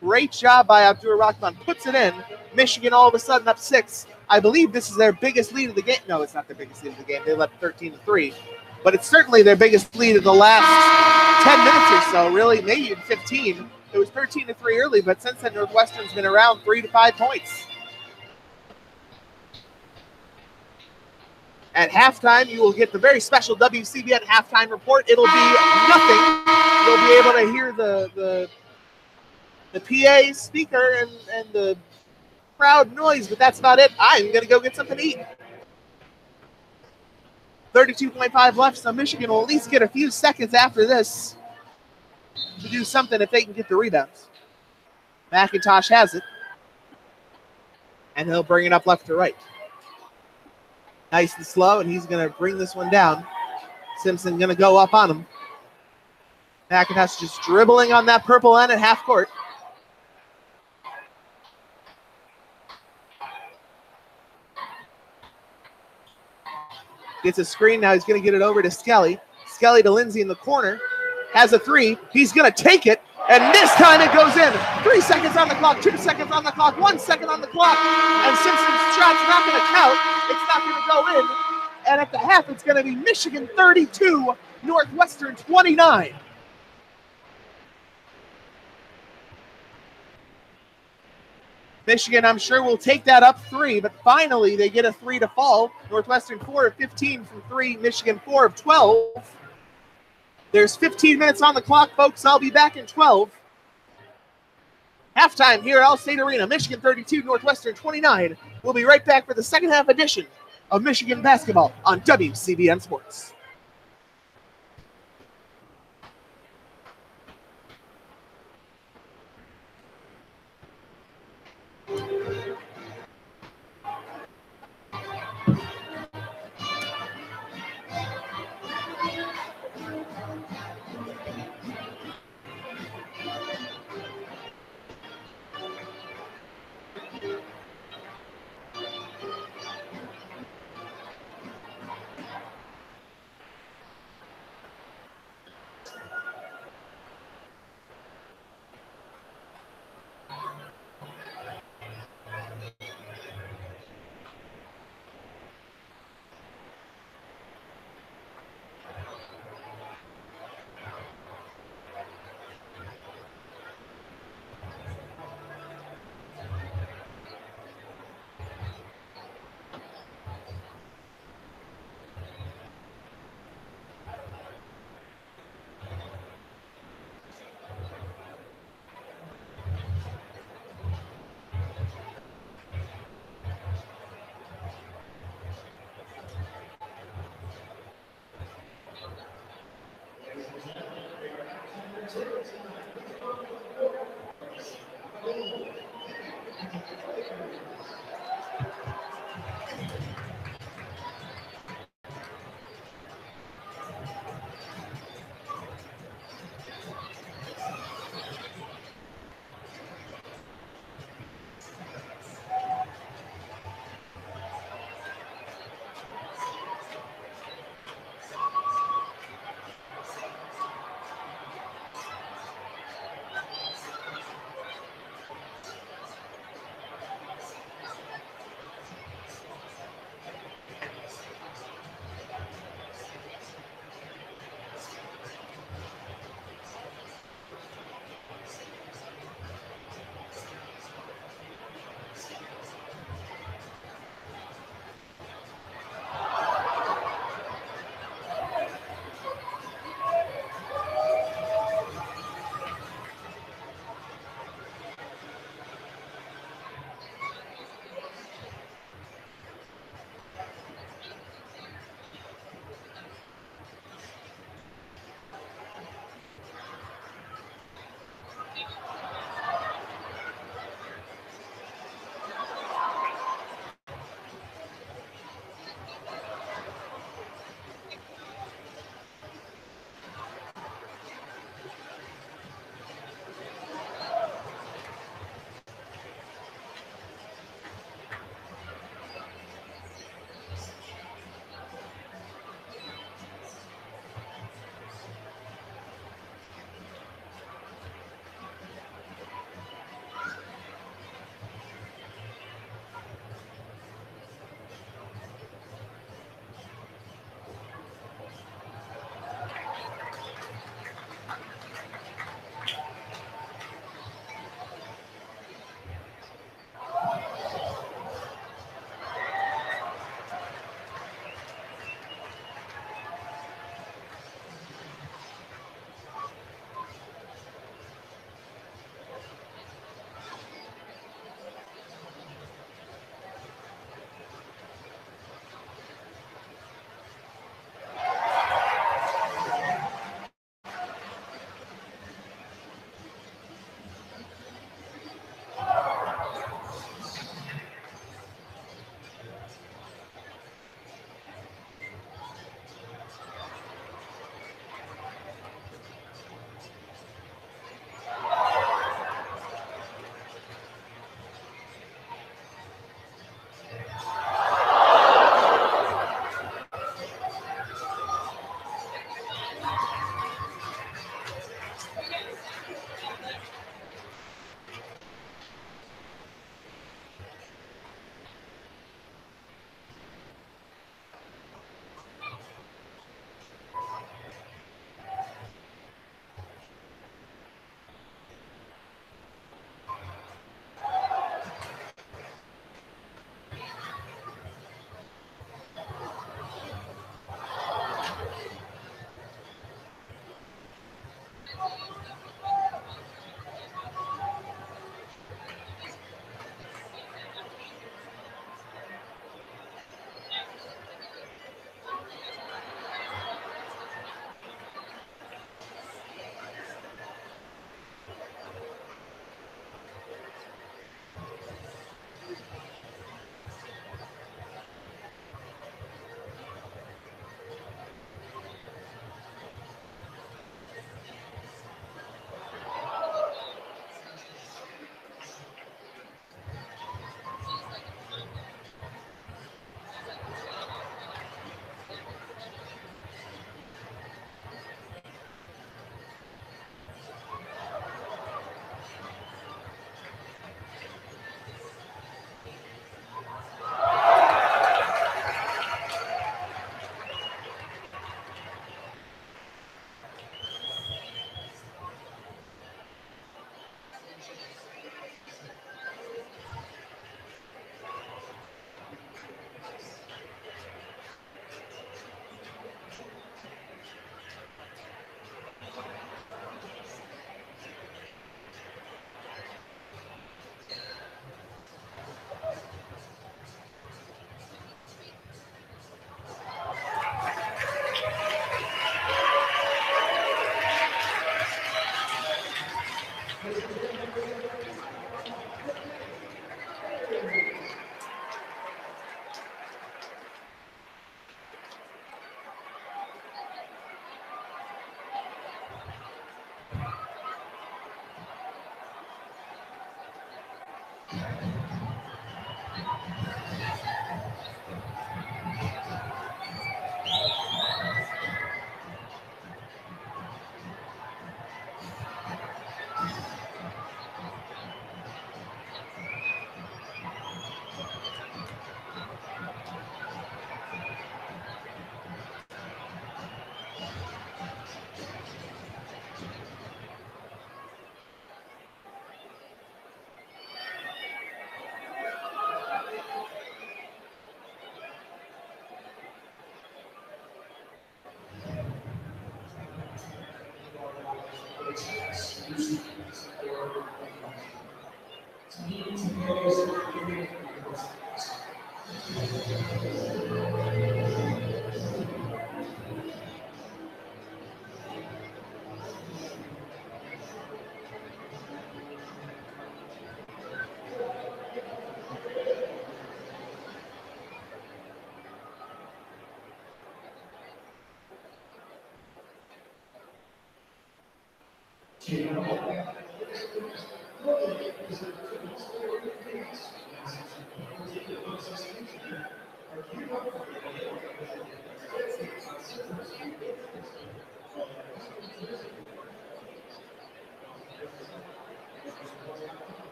Great job by Abdur Rahman, puts it in. Michigan all of a sudden up 6. I believe this is their biggest lead of the game. No, it's not their biggest lead of the game. They led 13-3. But it's certainly their biggest lead of the last 10 minutes or so, really, maybe even 15. It was 13-3 early, but since then, Northwestern's been around 3 to 5 points. At halftime, you will get the very special WCBN halftime report. It'll be nothing. You'll be able to hear the PA speaker and the crowd noise, but that's about it. I'm going to go get something to eat. 32.5 left, so Michigan will at least get a few seconds after this to do something if they can get the rebounds. McIntosh has it, and he'll bring it up left to right. Nice and slow, and he's going to bring this one down. Simpson going to go up on him. McIntosh just dribbling on that purple end at half court. Gets a screen. Now he's going to get it over to Skelly. Skelly to Lindsay in the corner. Has a three. He's going to take it. And this time it goes in. 3 seconds on the clock. 2 seconds on the clock. 1 second on the clock. And Simpson's shot's not going to count. It's not going to go in. And at the half, it's going to be Michigan 32, Northwestern 29. Michigan, I'm sure, will take that up 3, but finally they get a 3 to fall. Northwestern 4 of 15 from 3, Michigan 4 of 12. There's 15 minutes on the clock, folks. I'll be back in 12. Halftime here at Allstate Arena, Michigan 32, Northwestern 29. We'll be right back for the second half edition of Michigan basketball on WCBN Sports.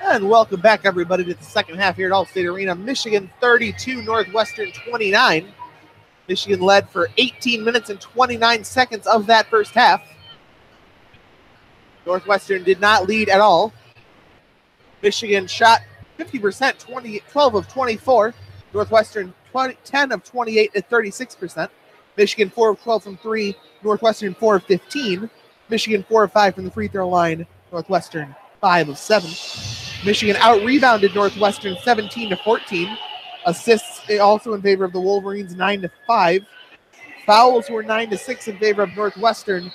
And welcome back, everybody, to the second half here at Allstate Arena. Michigan 32, Northwestern 29. Michigan led for 18 minutes and 29 seconds of that first half. Northwestern did not lead at all. Michigan shot 50%, 12 of 24. Northwestern 10 of 28 at 36%. Michigan 4 of 12 from 3. Northwestern 4 of 15. Michigan 4 of 5 from the free throw line. Northwestern 5 of 7. Michigan out-rebounded Northwestern 17-14. Assists also in favor of the Wolverines 9-5. Fouls were 9-6 in favor of Northwestern.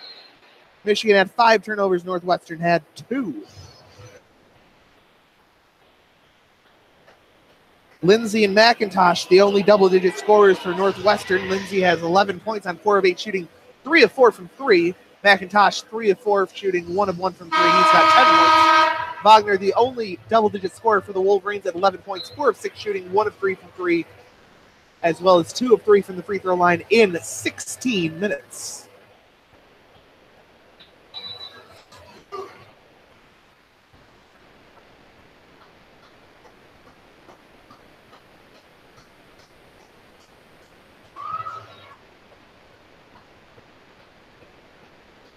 Michigan had 5 turnovers. Northwestern had 2. Lindsay and McIntosh, the only double-digit scorers for Northwestern. Lindsay has 11 points on 4 of 8 shooting, 3 of 4 from 3. McIntosh 3 of 4 shooting, 1 of 1 from 3. He's got 10 points. Wagner, the only double-digit scorer for the Wolverines at 11 points, 4 of 6 shooting, 1 of 3 from 3, as well as 2 of 3 from the free throw line in 16 minutes.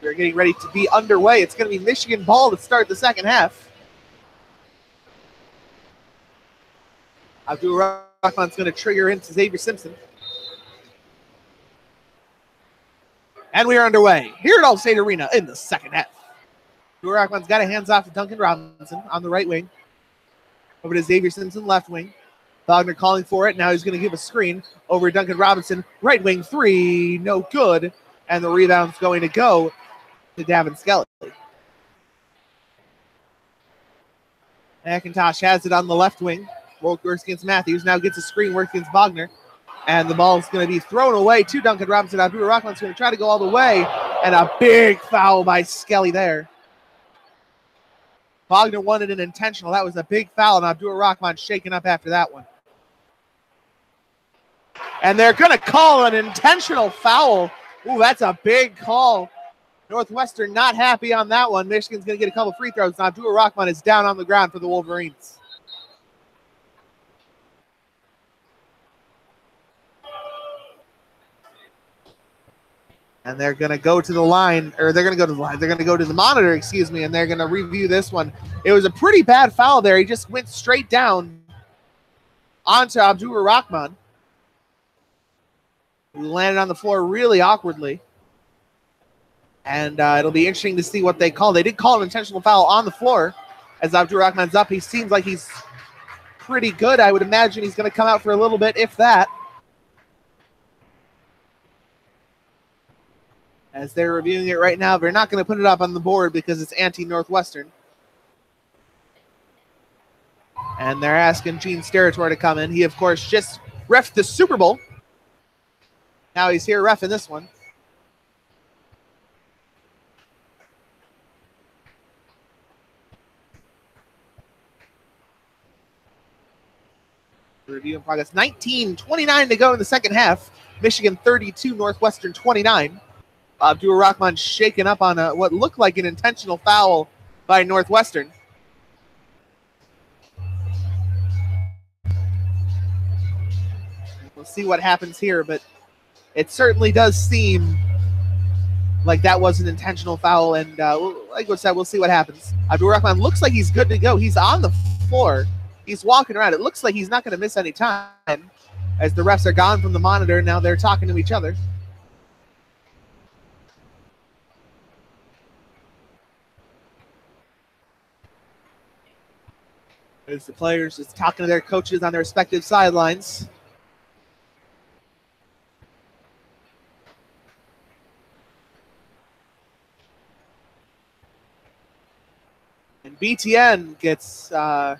We're getting ready to be underway. It's going to be Michigan ball to start the second half. Abdul Rahman's going to trigger into Xavier Simpson. And we are underway here at Allstate Arena in the second half. Abdul Rahman's got a hands off to Duncan Robinson on the right wing. Over to Xavier Simpson, left wing. Wagner calling for it. Now he's going to give a screen over to Duncan Robinson. Right wing 3, no good. And the rebound's going to go to Davin Skelly. McIntosh has it on the left wing. Works against Matthews. Now gets a screen, works against Wagner. And the ball is going to be thrown away to Duncan Robinson. Abdul Rahman's going to try to go all the way. And a big foul by Skelly there. Wagner wanted an intentional. That was a big foul, and Abdul Rahman shaken up after that one. And they're going to call an intentional foul. Ooh, that's a big call. Northwestern not happy on that one. Michigan's going to get a couple free throws. Now Abdul Rahman is down on the ground for the Wolverines. And they're going to go to the line, or they're going to go to the line. They're going to go to the monitor, excuse me, and they're going to review this one. It was a pretty bad foul there. He just went straight down onto Abdul Rahman, who landed on the floor really awkwardly. And it'll be interesting to see what they call. They did call an intentional foul on the floor as Abdul Rahman's up. He seems like he's pretty good. I would imagine he's going to come out for a little bit, if that. As they're reviewing it right now, they're not going to put it up on the board because it's anti-Northwestern. And they're asking Gene Steratore to come in. He, of course, just reffed the Super Bowl. Now he's here reffing this one. Review in progress. 19:29 to go in the second half. Michigan 32, Northwestern 29. Abdul Rahman shaken up on what looked like an intentional foul by Northwestern. We'll see what happens here, but it certainly does seem like that was an intentional foul. And like I said, we'll see what happens. Abdul Rahman looks like he's good to go. He's on the floor. He's walking around. It looks like he's not going to miss any time as the refs are gone from the monitor. Now they're talking to each other. As the players just talking to their coaches on their respective sidelines. BTN gets the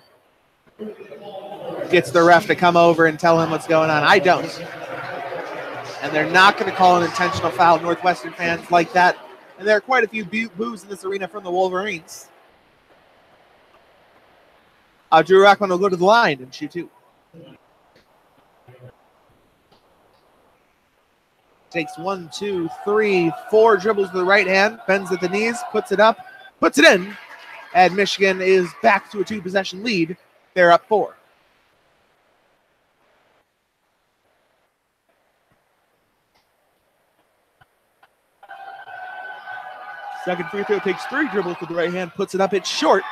ref to come over and tell him what's going on. I don't. And they're not going to call an intentional foul. Northwestern fans like that. And there are quite a few boos in this arena from the Wolverines. Drew Rockman will go to the line and shoot two. Takes 1, 2, 3, 4 dribbles to the right hand, bends at the knees, puts it up, puts it in, and Michigan is back to a 2-possession lead. They're up 4. Second free throw takes 3 dribbles to the right hand, puts it up, it's short.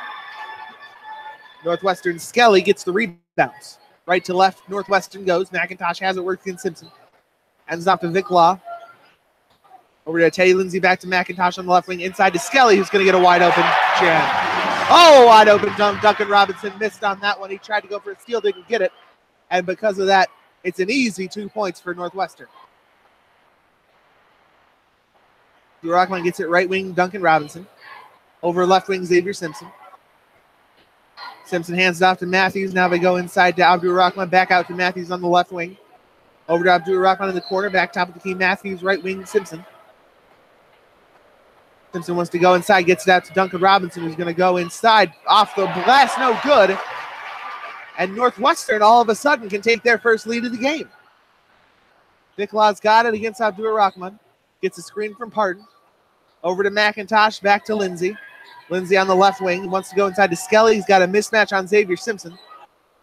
Northwestern Skelly gets the rebounds. Right to left, Northwestern goes. McIntosh has it, works against Simpson. Ends off to Vic Law. Over to Teddy Lindsay, back to McIntosh on the left wing. Inside to Skelly, who's going to get a wide open jam. Oh, wide open dunk. Duncan Robinson missed on that one. He tried to go for a steal, didn't get it. And because of that, it's an easy 2 points for Northwestern. Rockman gets it right wing, Duncan Robinson. Over left wing, Xavier Simpson. Simpson hands it off to Matthews. Now they go inside to Abdul Rahman. Back out to Matthews on the left wing. Over to Abdul Rahman in the corner. Back top of the key. Matthews, right wing, Simpson. Simpson wants to go inside. Gets it out to Duncan Robinson, who's going to go inside. Off the glass, no good. And Northwestern all of a sudden can take their first lead of the game. Vic Law's got it against Abdul Rahman. Gets a screen from Pardon. Over to McIntosh. Back to Lindsay. Lindsay on the left wing. Wants to go inside to Skelly. He's got a mismatch on Xavier Simpson.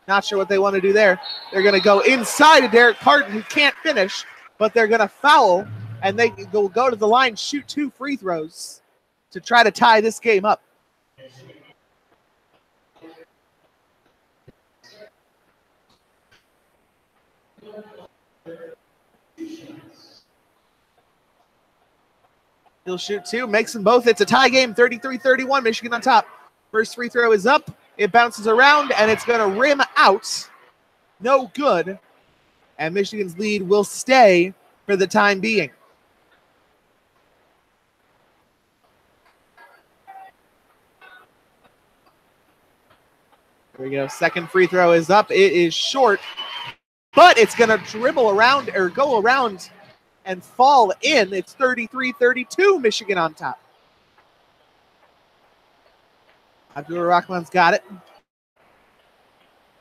Not sure what they want to do there. They're going to go inside of Derek Pardon, who can't finish, but they're going to foul, and they will go to the line, shoot 2 free throws to try to tie this game up. He'll shoot 2, makes them both. It's a tie game, 33-31, Michigan on top. First free throw is up. It bounces around, and it's going to rim out. No good. And Michigan's lead will stay for the time being. There we go. Second free throw is up. It is short, but it's going to dribble around or go around and fall in. It's 33-32, Michigan on top. Abdul Rahman's got it.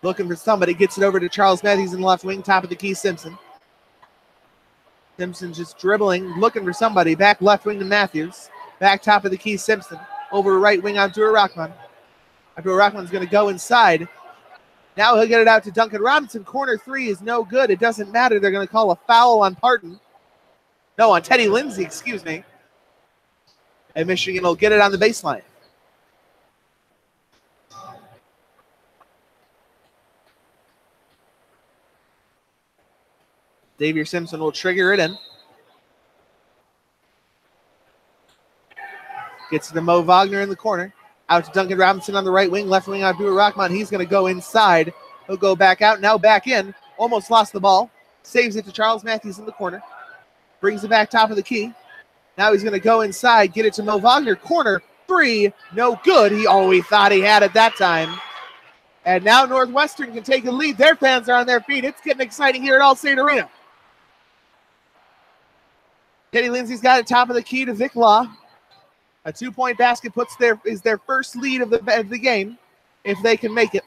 Looking for somebody. Gets it over to Charles Matthews in the left wing. Top of the key, Simpson. Simpson just dribbling, looking for somebody. Back left wing to Matthews. Back top of the key, Simpson. Over right wing, Abdul Rahman. Abdul Rahman's going to go inside. Now he'll get it out to Duncan Robinson. Corner 3 is no good. It doesn't matter. They're going to call a foul on Pardon. No, on Teddy Lindsay, excuse me. And Michigan will get it on the baseline. Xavier Simpson will trigger it in. Gets to Mo Wagner in the corner. Out to Duncan Robinson on the right wing. Left wing Abdul Rahman. He's going to go inside. He'll go back out. Now back in. Almost lost the ball. Saves it to Charles Matthews in the corner. Brings it back top of the key. Now he's going to go inside. Get it to Mo Wagner. Corner 3. No good. We thought he had it that time. And now Northwestern can take a lead. Their fans are on their feet. It's getting exciting here at Allstate Arena. Teddy Lindsay's got it top of the key to Vic Law. A 2-point basket is their first lead of the game, if they can make it.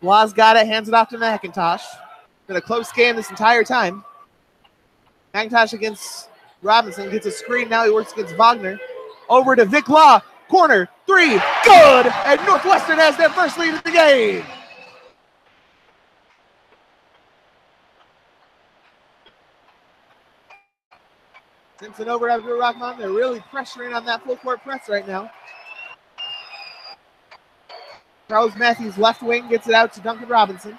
Law's got it, hands it off to McIntosh. Been a close game this entire time. McIntosh against Robinson, gets a screen. Now he works against Wagner. Over to Vic Law. Corner 3, good! And Northwestern has their first lead of the game. Simpson over to Abdul Rahman. They're really pressuring on that full court press right now. Charles Matthews left wing gets it out to Duncan Robinson.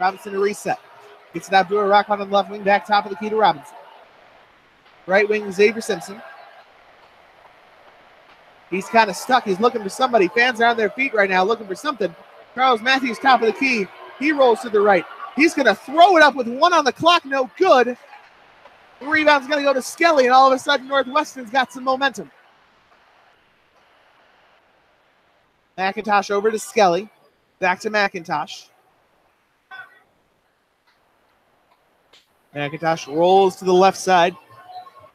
Robinson to reset. Gets it out to Abdul Rahman on the left wing. Back top of the key to Robinson. Right wing Xavier Simpson. He's kind of stuck. He's looking for somebody. Fans are on their feet right now looking for something. Charles Matthews top of the key. He rolls to the right. He's going to throw it up with 1 on the clock. No good. The rebound's going to go to Skelly, and all of a sudden Northwestern's got some momentum. McIntosh over to Skelly. Back to McIntosh. McIntosh rolls to the left side.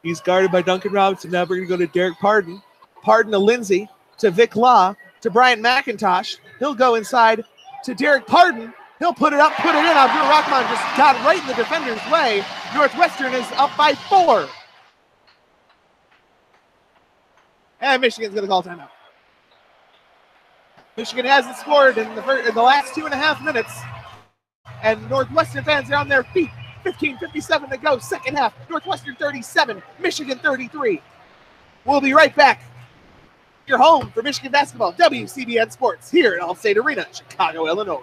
He's guarded by Duncan Robinson. Now we're going to go to Derek Pardon. Pardon to Lindsay. To Vic Law. To Bryant McIntosh. He'll go inside to Derek Pardon. He'll put it up, put it in. Abdul Rahman just got right in the defender's way. Northwestern is up by 4. And Michigan's going to call timeout. Michigan hasn't scored in the last 2.5 minutes. And Northwestern fans are on their feet. 15:57 to go, second half. Northwestern 37, Michigan 33. We'll be right back. Your home for Michigan basketball, WCBN Sports, here at Allstate Arena, Chicago, Illinois.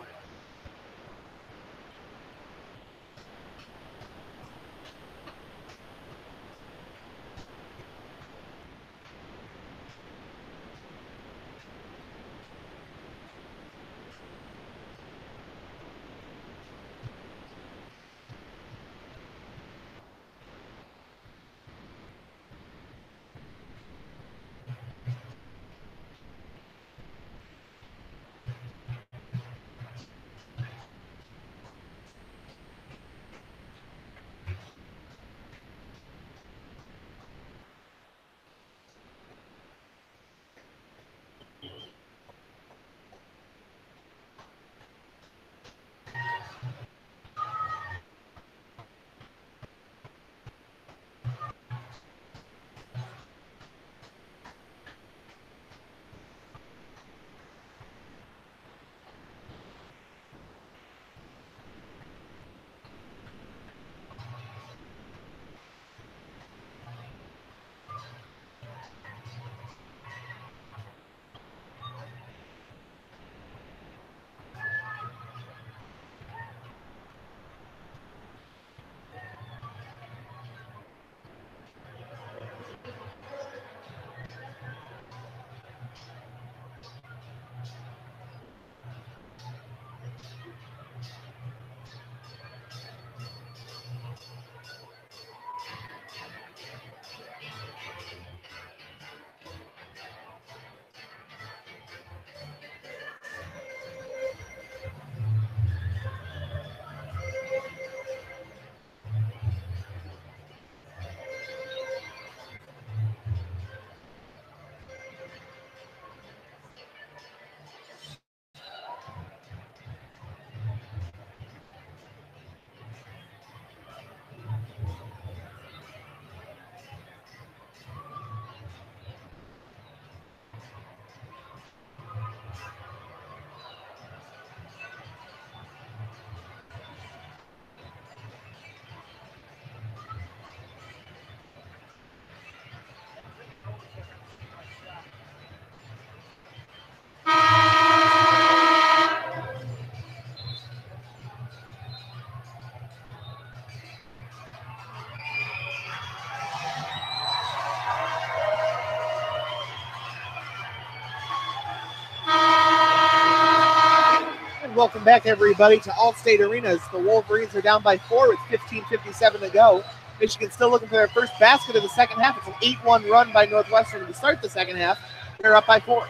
Welcome back, everybody, to Allstate Arena as the Wolverines are down by 4 with 15:57 to go. Michigan still looking for their first basket of the second half. It's an 8-1 run by Northwestern to start the second half. They're up by 4.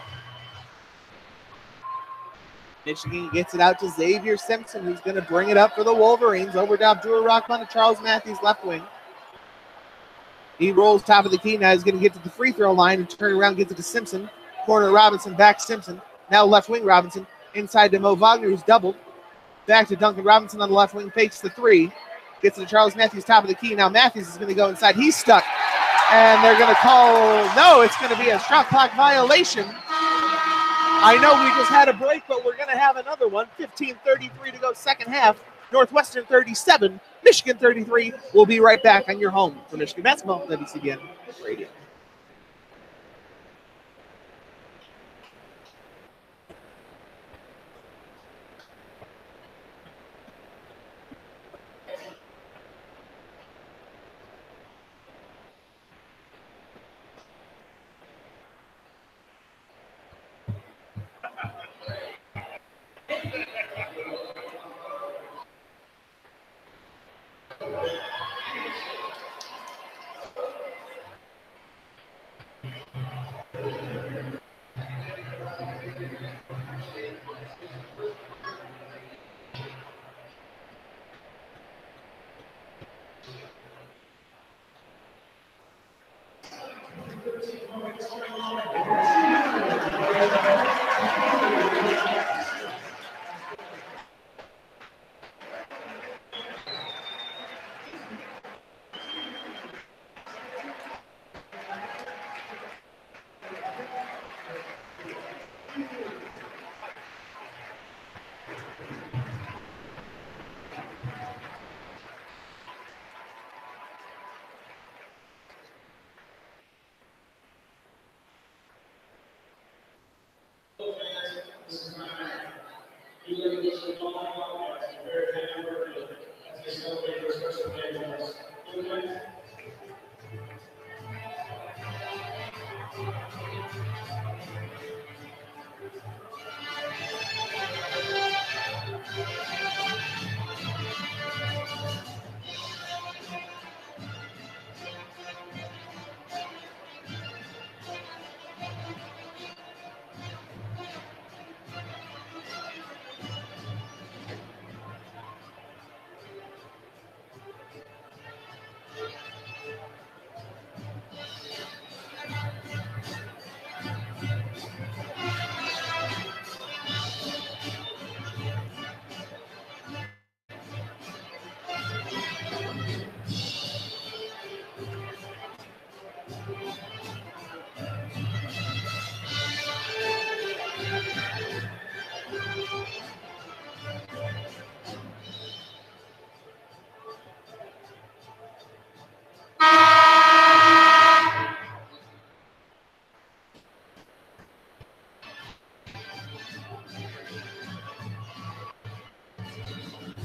Michigan gets it out to Xavier Simpson, who's going to bring it up for the Wolverines. Over to Abdul Rahman to Charles Matthews, left wing. He rolls top of the key. Now he's going to get to the free throw line and turn around, gets it to Simpson. Corner Robinson, back Simpson. Now left wing Robinson. Inside to Mo Wagner, who's doubled. Back to Duncan Robinson on the left wing, fakes the 3. Gets to Charles Matthews, top of the key. Now Matthews is going to go inside. He's stuck. And they're going to call, no, it's going to be a shot clock violation. I know we just had a break, but we're going to have another one. 15:33 to go, second half. Northwestern 37, Michigan 33. We'll be right back on your home for Michigan basketball, WCBN Radio.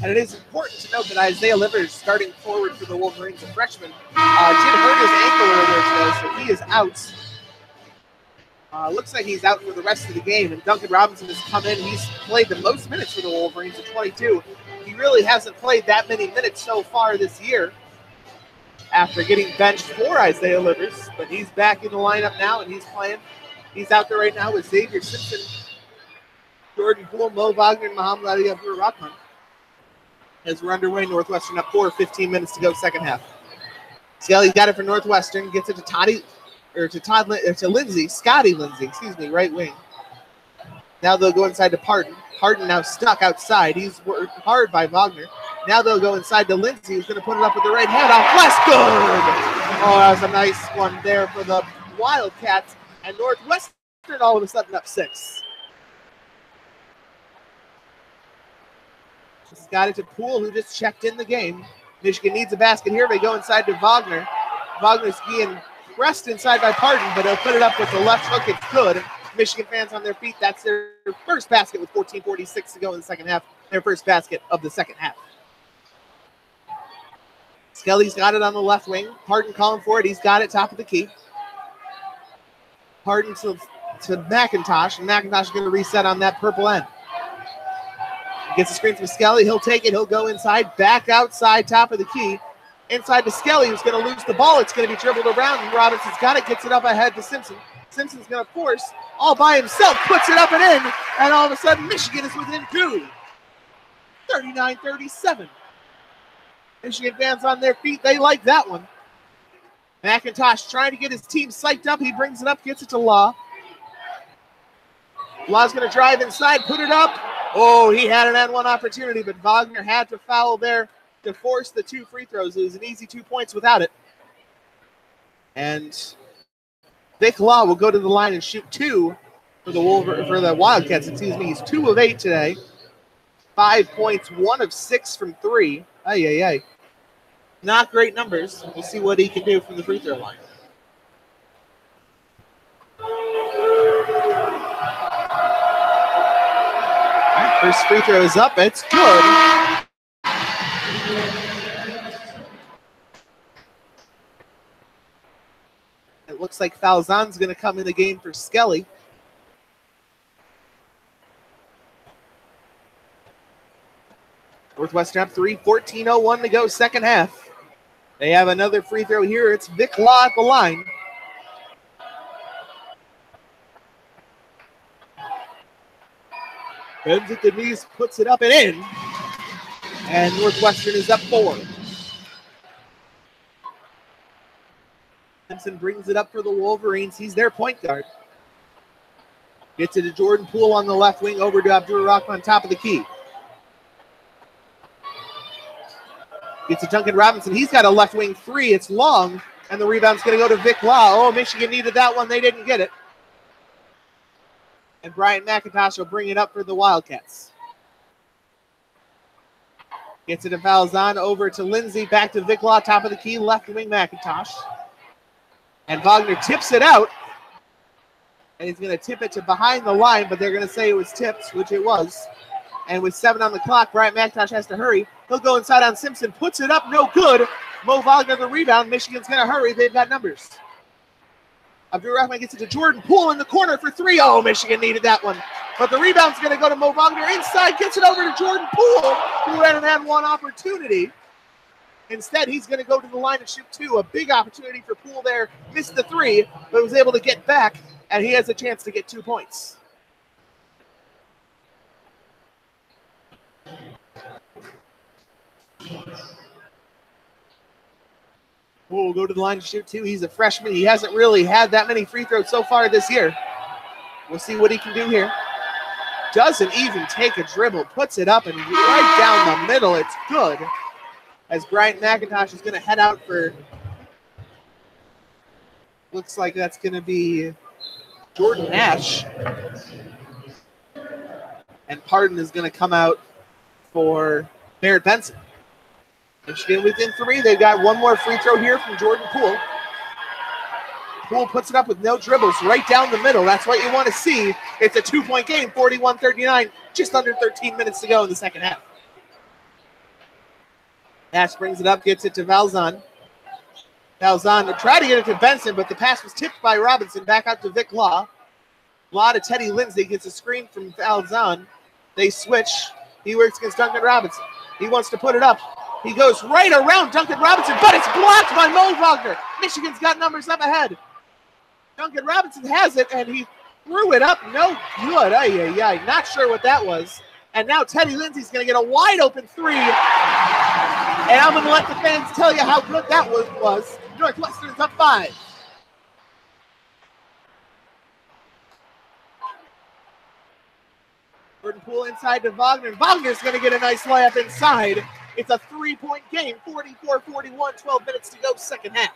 And it is important to note that Isaiah Livers starting forward for the Wolverines, a freshman, did hurt his ankle earlier today, so he is out. Looks like he's out for the rest of the game, and Duncan Robinson has come in. He's played the most minutes for the Wolverines at 22. He really hasn't played that many minutes so far this year after getting benched for Isaiah Livers, but he's back in the lineup now, and he's playing. He's out there right now with Xavier Simpson, Jordan Poole, Mo Wagner, and Muhammad Ali Abdur-Rahman. As we're underway, Northwestern up 4, 15 minutes to go, second half. Skelly's got it for Northwestern, gets it to Lindsay, Scotty Lindsay, right wing. Now they'll go inside to Pardon. Pardon now stuck outside. He's worked hard by Wagner. Now they'll go inside to Lindsay, who's going to put it up with the right hand off West. Good! Oh, that was a nice one there for the Wildcats. And Northwestern all of a sudden up 6. Just got it to Poole, who just checked in the game. Michigan needs a basket here. They go inside to Wagner. Wagner's being pressed inside by Pardon, but he'll put it up with the left hook. It's good. Michigan fans on their feet. That's their first basket with 14:46 to go in the second half. Their first basket of the second half. Skelly's got it on the left wing. Pardon calling for it. He's got it top of the key. Pardon to McIntosh, and McIntosh is going to reset on that purple end. Gets a screen from Skelly. He'll take it. He'll go inside. Back outside, top of the key. Inside to Skelly, who's going to lose the ball. It's going to be dribbled around. And Robinson's got it. Gets it up ahead to Simpson. Simpson's going to force all by himself. Puts it up and in. And all of a sudden, Michigan is within 2. 39-37. Michigan fans on their feet. They like that one. McIntosh trying to get his team psyched up. He brings it up. Gets it to Law. Law's going to drive inside. Put it up. Oh, he had an N1 opportunity, but Wagner had to foul there to force the 2 free throws. It was an easy 2 points without it. And Vic Law will go to the line and shoot 2 for the Wildcats. He's 2 of 8 today. 5 points, 1 of 6 from 3. Ay. Not great numbers. We'll see what he can do from the free throw line. First free throw is up. It's good. It looks like Falzon's going to come in the game for Skelly. Northwestern up 3, 14:01 to go, second half. They have another free throw here. It's Vic Law at the line. Bends at the knees, puts it up and in. And Northwestern is up 4. Simpson brings it up for the Wolverines. He's their point guard. Gets it to Jordan Poole on the left wing, over to Abdur Rahman on top of the key. Gets to Duncan Robinson. He's got a left wing three. It's long, and the rebound's going to go to Vic Law. Oh, Michigan needed that one. They didn't get it. And Bryant McIntosh will bring it up for the Wildcats. Gets it to Falzon, over to Lindsay, back to Vic Law, top of the key, left wing McIntosh. And Wagner tips it out. And he's going to tip it to behind the line, but they're going to say it was tipped, which it was. And with 7 on the clock, Bryant McIntosh has to hurry. He'll go inside on Simpson, puts it up, no good. Mo Wagner the rebound. Michigan's going to hurry. They've got numbers. Abdur Rahman gets it to Jordan Poole in the corner for 3. Oh, Michigan needed that one. But the rebound's going to go to Mo Wagner inside, gets it over to Jordan Poole, who hadn't had one opportunity. Instead, he's going to go to the line and shoot 2. A big opportunity for Poole there. Missed the 3, but was able to get back, and he has a chance to get 2 points. Poole will go to the line to shoot 2. He's a freshman. He hasn't really had that many free throws so far this year. We'll see what he can do here. Doesn't even take a dribble. Puts it up and right down the middle. It's good. As Bryant McIntosh is going to head out for, looks like that's going to be Jordan Nash. And Pardon is going to come out for Barrett Benson. Michigan within 3. They've got one more free throw here from Jordan Poole. Poole puts it up with no dribbles right down the middle. That's what you want to see. It's a 2-point game, 41-39, just under 13 minutes to go in the second half. Nash brings it up, gets it to Falzon. Falzon will try to get it to Benson, but the pass was tipped by Robinson. Back out to Vic Law. Law to Teddy Lindsay, gets a screen from Falzon. They switch. He works against Duncan Robinson. He wants to put it up. He goes right around Duncan Robinson, but it's blocked by Mo Wagner. Michigan's got numbers up ahead. Duncan Robinson has it, and he threw it up. No good. Ay. Not sure what that was. And now Teddy Lindsay's going to get a wide open 3. And I'm going to let the fans tell you how good that was. Northwestern's up 5. Jordan Poole inside to Wagner. Wagner's going to get a nice layup inside. It's a 3-point game, 44-41, 12 minutes to go, second half.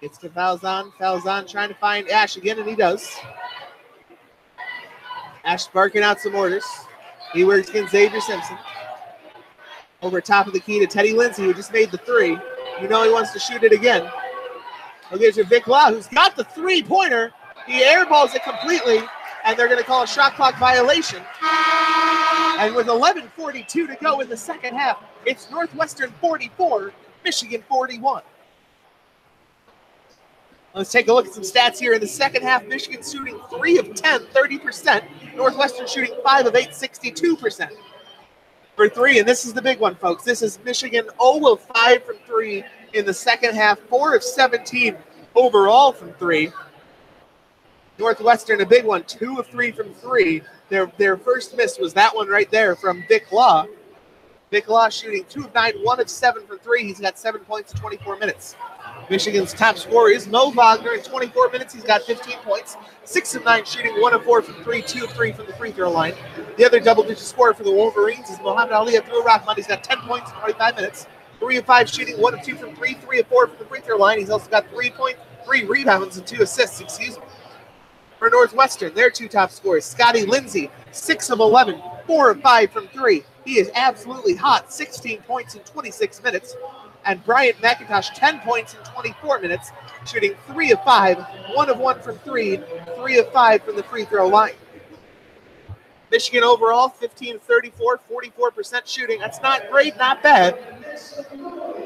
Gets to Falzon. Falzon trying to find Ash again, and he does. Ash barking out some orders. He works against Xavier Simpson. Over top of the key to Teddy Lindsay, who just made the 3. You know he wants to shoot it again. He'll get to Vic Law, who's got the 3-pointer. He airballs it completely, and they're going to call a shot clock violation. And with 11:42 to go in the second half, it's Northwestern 44, Michigan 41. Let's take a look at some stats here. In the second half, Michigan shooting 3 of 10, 30%. Northwestern shooting 5 of 8, 62%. For 3, and this is the big one, folks. This is Michigan 0 of 5 from 3 in the second half, 4 of 17 overall from 3. Northwestern, a big one, 2 of 3 from 3. Their first miss was that one right there from Vic Law. Vic Law shooting 2 of 9, 1 of 7 from 3. He's got 7 points in 24 minutes. Michigan's top scorer is Mo Wagner. In 24 minutes, he's got 15 points, 6 of 9 shooting, 1 of 4 from 3, 2 of 3 from the free throw line. The other double-digit scorer for the Wolverines is Mohamed Ali Abdur Rahman. He's got 10 points in 25 minutes, 3 of 5 shooting, 1 of 2 from 3, 3 of 4 from the free throw line. He's also got 3 rebounds and 2 assists, For Northwestern, their 2 top scorers, Scotty Lindsay, 6 of 11, 4 of 5 from 3. He is absolutely hot, 16 points in 26 minutes. And Bryant McIntosh, 10 points in 24 minutes, shooting 3 of 5, 1 of 1 from 3, 3 of 5 from the free throw line. Michigan overall, 15 of 34, 44% shooting. That's not great, not bad.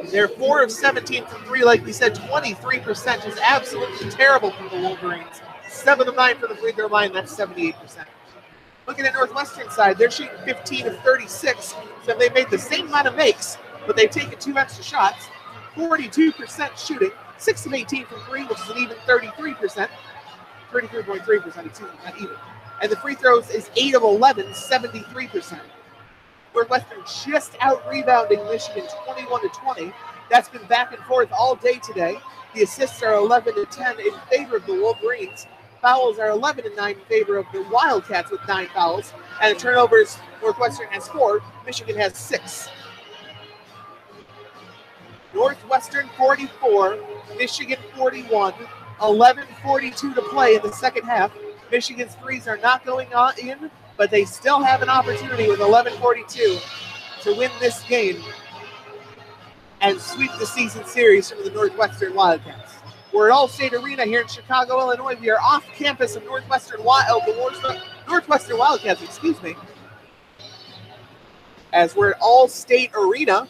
They're 4 of 17 from 3, like we said, 23% is absolutely terrible for the Wolverines. 7 of 9 from the free throw line, that's 78%. Looking at Northwestern side, they're shooting 15 of 36, so they made the same amount of makes, but they've taken 2 extra shots, 42% shooting, 6 of 18 from 3, which is an even 33%, 33.3%, excuse me, not even. And the free throws is 8 of 11, 73%. Northwestern just out-rebounding Michigan 21-20. That's been back and forth all day today. The assists are 11-10 in favor of the Wolverines. Fouls are 11-9 in favor of the Wildcats with 9 fouls. And the turnovers, Northwestern has 4, Michigan has 6. Northwestern 44, Michigan 41, 11:42 to play in the second half. Michigan's threes are not going on in, but they still have an opportunity with 11:42 to win this game and sweep the season series from the Northwestern Wildcats. We're at Allstate Arena here in Chicago, Illinois. We are off campus of Northwestern Wildcats, excuse me, as we're at Allstate Arena.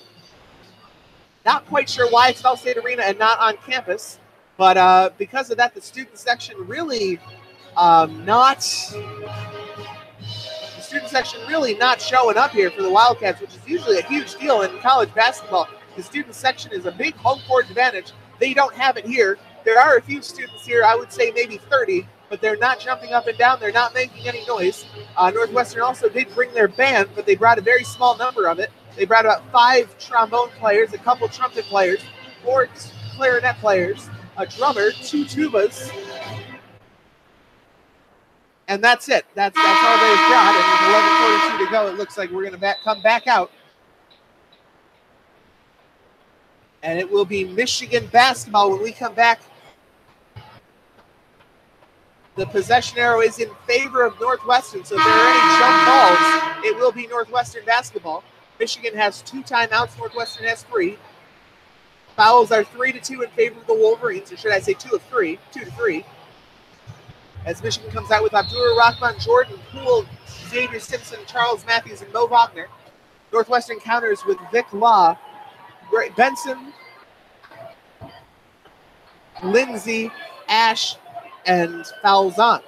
Not quite sure why it's Allstate Arena and not on campus, but because of that, the student section really not showing up here for the Wildcats, which is usually a huge deal in college basketball. The student section is a big home court advantage. They don't have it here. There are a few students here, I would say maybe 30, but they're not jumping up and down. They're not making any noise. Northwestern also did bring their band, but they brought a very small number of it. They brought about 5 trombone players, a couple trumpet players, 4 clarinet players, a drummer, 2 tubas, and that's it. That's all they've got. And with 11:42 to go, it looks like we're going to come back out. And it will be Michigan basketball when we come back. The possession arrow is in favor of Northwestern, so if there are any jump balls, it will be Northwestern basketball. Michigan has 2 timeouts. Northwestern has 3. Fouls are 3-2 in favor of the Wolverines, or should I say 2 to 3. As Michigan comes out with Abdur-Rahman, Jordan Poole, Xavier Simpson, Charles Matthews, and Mo Wagner. Northwestern counters with Vic Law, Benson, Lindsay, Ash, and Falzon.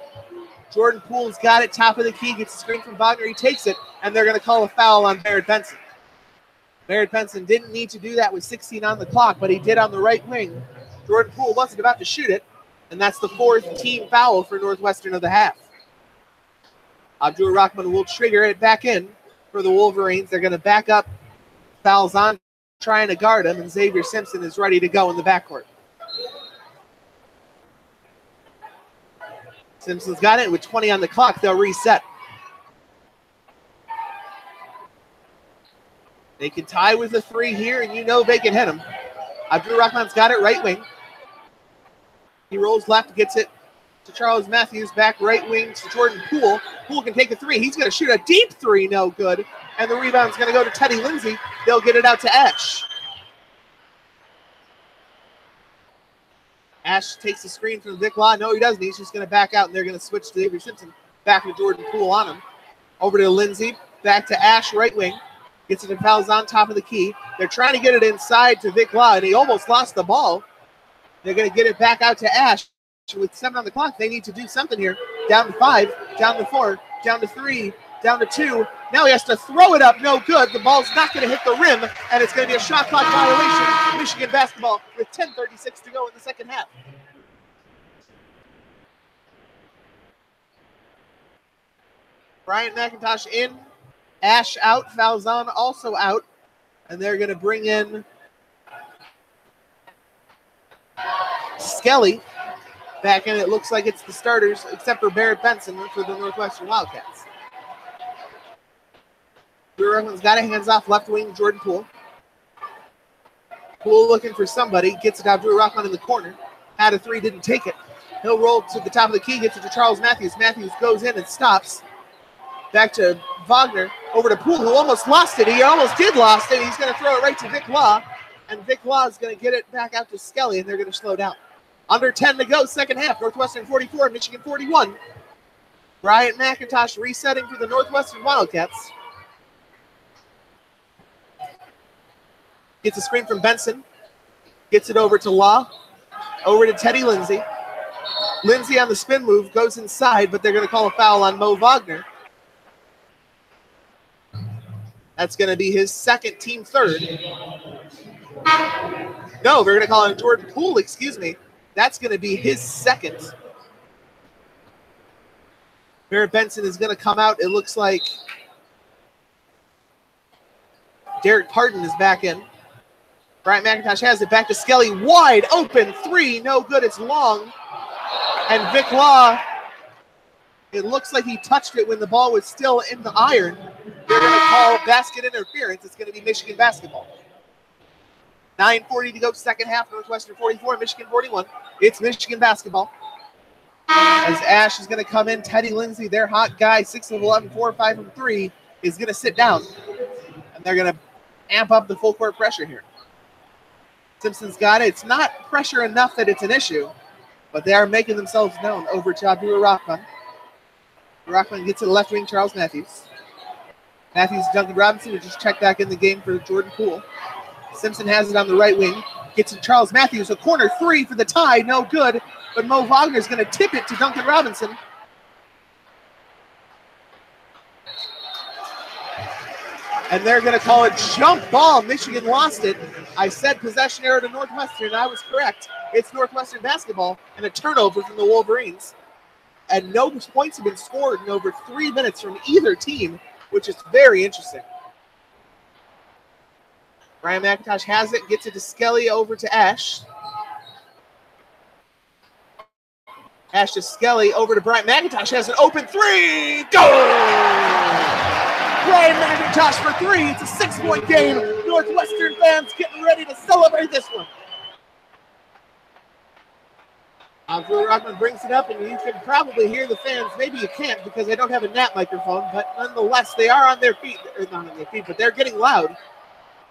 Jordan Poole's got it, top of the key, gets a screen from Wagner, he takes it, and they're going to call a foul on Barrett Benson. Barrett Benson didn't need to do that with 16 on the clock, but he did on the right wing. Jordan Poole wasn't about to shoot it, and that's the 4th team foul for Northwestern of the half. Abdur-Rahman will trigger it back in for the Wolverines. They're going to back up Falzon, trying to guard him, and Xavier Simpson is ready to go in the backcourt. Simpson's got it with 20 on the clock. They'll reset. They can tie with a 3 here, and you know they can hit him. Abdur-Rahman's got it, right wing. He rolls left, gets it to Charles Matthews, back right wing to Jordan Poole. Poole can take a 3. He's going to shoot a deep 3, no good. And the rebound's going to go to Teddy Lindsay. They'll get it out to Ash. Ash takes the screen from Vic Law. No, he doesn't. He's just going to back out, and they're going to switch to Xavier Simpson. Back to Jordan Poole on him. Over to Lindsay. Back to Ash, right wing. Gets it to Falzon, top of the key. They're trying to get it inside to Vic Law, and he almost lost the ball. They're going to get it back out to Ash. With 7 on the clock, they need to do something here. Down to 5, down to 4, down to 3, down to 2. Now he has to throw it up. No good. The ball's not going to hit the rim, and it's going to be a shot clock violation. Michigan basketball with 10:36 to go in the second half. Bryant McIntosh in. Ash out. Falzon also out. And they're going to bring in Skelly back in. It looks like it's the starters, except for Barrett Benson for the Northwestern Wildcats. Abdur-Rahman's got it, hands off left wing, Jordan Poole. Poole looking for somebody, gets it to Abdur-Rahman in the corner. Had a 3, didn't take it. He'll roll to the top of the key, gets it to Charles Matthews. Matthews goes in and stops. Back to Wagner, over to Poole, who almost lost it. He almost did lost it. He's going to throw it right to Vic Law, and Vic Law is going to get it back out to Skelly, and they're going to slow down. Under 10 to go, second half. Northwestern 44, Michigan 41. Bryant McIntosh resetting for the Northwestern Wildcats. Gets a screen from Benson. Gets it over to Law. Over to Teddy Lindsay. Lindsay on the spin move, goes inside, but they're going to call a foul on Mo Wagner. That's going to be his second, team third. No, we're going to call him Jordan Poole, excuse me. That's going to be his second. Barrett Benson is going to come out. It looks like Derek Parton is back in. Bryant McIntosh has it back to Skelly. Wide open three. No good. It's long. And Vic Law, it looks like he touched it when the ball was still in the iron. They're going to call basket interference. It's going to be Michigan basketball. 9:40 to go, second half. Northwestern 44, Michigan 41. It's Michigan basketball. As Ash is going to come in, Teddy Lindsay, their hot guy, 6 of 11, 4 of 5 from 3, is going to sit down. And they're going to amp up the full court pressure here. Simpson's got it. It's not pressure enough that it's an issue, but they are making themselves known over to Abdul Rahman. Rahman gets to the left wing, Charles Matthews. Matthews, Duncan Robinson, who just checked back in the game for Jordan Poole. Simpson has it on the right wing. Gets to Charles Matthews, a corner three for the tie, no good. But Mo Wagner is going to tip it to Duncan Robinson. And they're going to call it jump ball. Michigan lost it. I said possession error to Northwestern. I was correct. It's Northwestern basketball and a turnover from the Wolverines. And no points have been scored in over 3 minutes from either team, which is very interesting. Brian McIntosh has it, gets it to Skelly, over to Ash. Ash to Skelly, over to Brian McIntosh, has an open three. Go! Brian McIntosh for three. It's a 6-point game. Northwestern fans getting ready to celebrate this one. Drew Rockman brings it up, and you can probably hear the fans. Maybe you can't because I don't have a NAP microphone, but nonetheless, they are on their feet. Or not on their feet, but they're getting loud.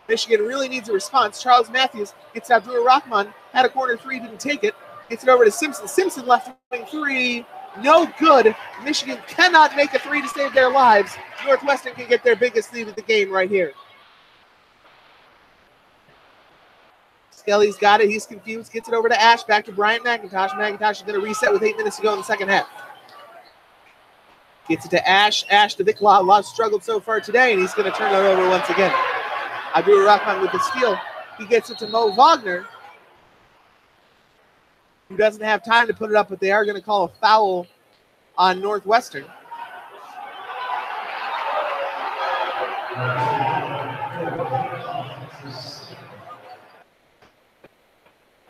Michigan really needs a response. Charles Matthews gets out Drew Rockman, had a corner three, didn't take it. Gets it over to Simpson. Simpson left wing three, no good. Michigan cannot make a three to save their lives. Northwestern can get their biggest lead of the game right here. Skelly's got it. He's confused. Gets it over to Ash. Back to Bryant McIntosh. McIntosh is going to reset with 8 minutes to go in the second half. Gets it to Ash. Ash to Vic Law. Law struggled so far today, and he's going to turn it over once again. Abdul Rahman with the steal. He gets it to Mo Wagner, who doesn't have time to put it up, but they are going to call a foul on Northwestern.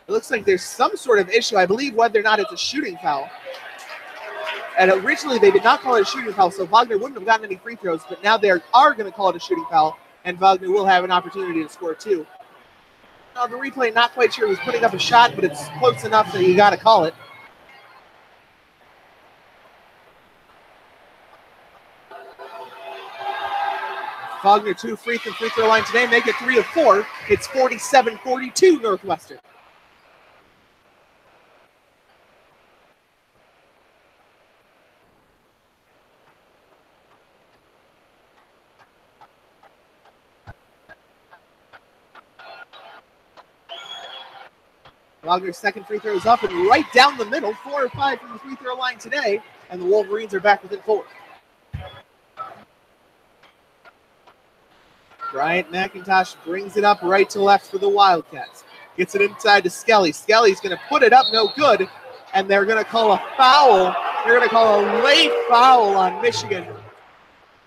It looks like there's some sort of issue. I believe whether or not it's a shooting foul. And originally they did not call it a shooting foul, so Wagner wouldn't have gotten any free throws, but now they are going to call it a shooting foul, and Wagner will have an opportunity to score two. Now the replay, not quite sure who's putting up a shot, but it's close enough that you got to call it. Wagner 2 free from free throw line today, make it 3 of 4. It's 47-42 Northwestern. Wagner's second free throw is up and right down the middle, 4 or 5 from the free throw line today, and the Wolverines are back within 4. Bryant McIntosh brings it up right to left for the Wildcats. Gets it inside to Skelly. Skelly's going to put it up, no good, and they're going to call a foul. They're going to call a late foul on Michigan.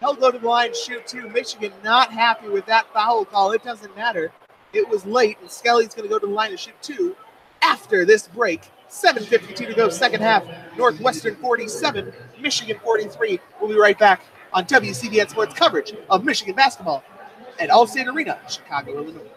They'll go to the line, shoot two. Michigan not happy with that foul call. It doesn't matter. It was late, and Skelly's going to go to the line to shoot two. After this break, 7:52 to go, second half. Northwestern 47, Michigan 43. We'll be right back on WCBN Sports coverage of Michigan basketball at Allstate Arena, Chicago, Illinois.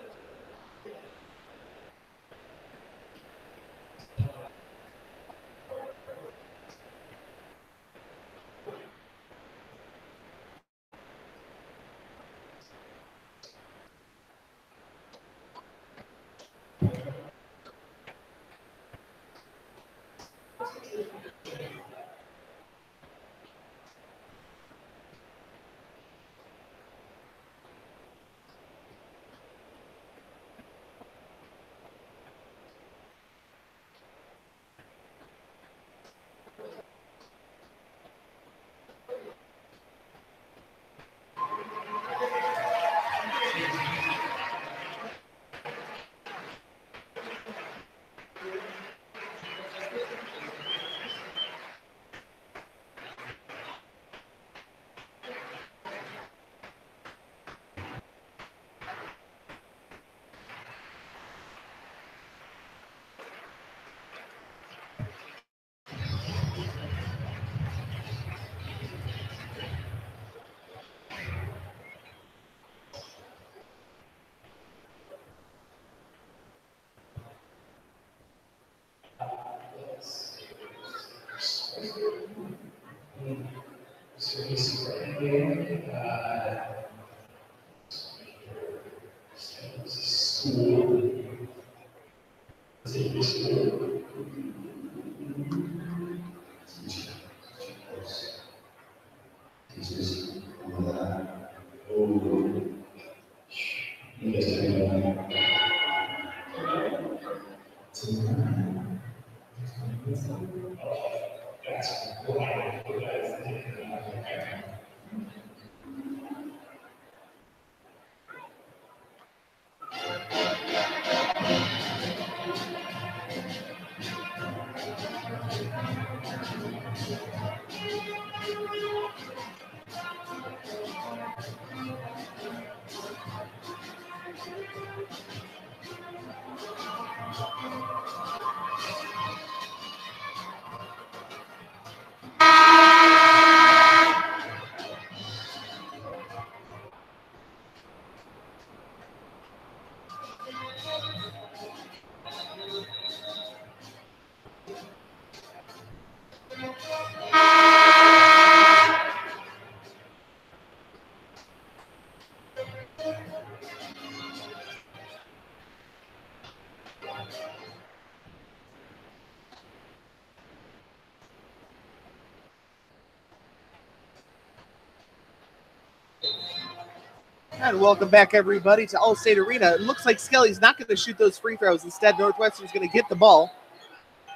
And welcome back, everybody, to Allstate Arena. It looks like Skelly's not going to shoot those free throws. Instead, Northwestern's going to get the ball.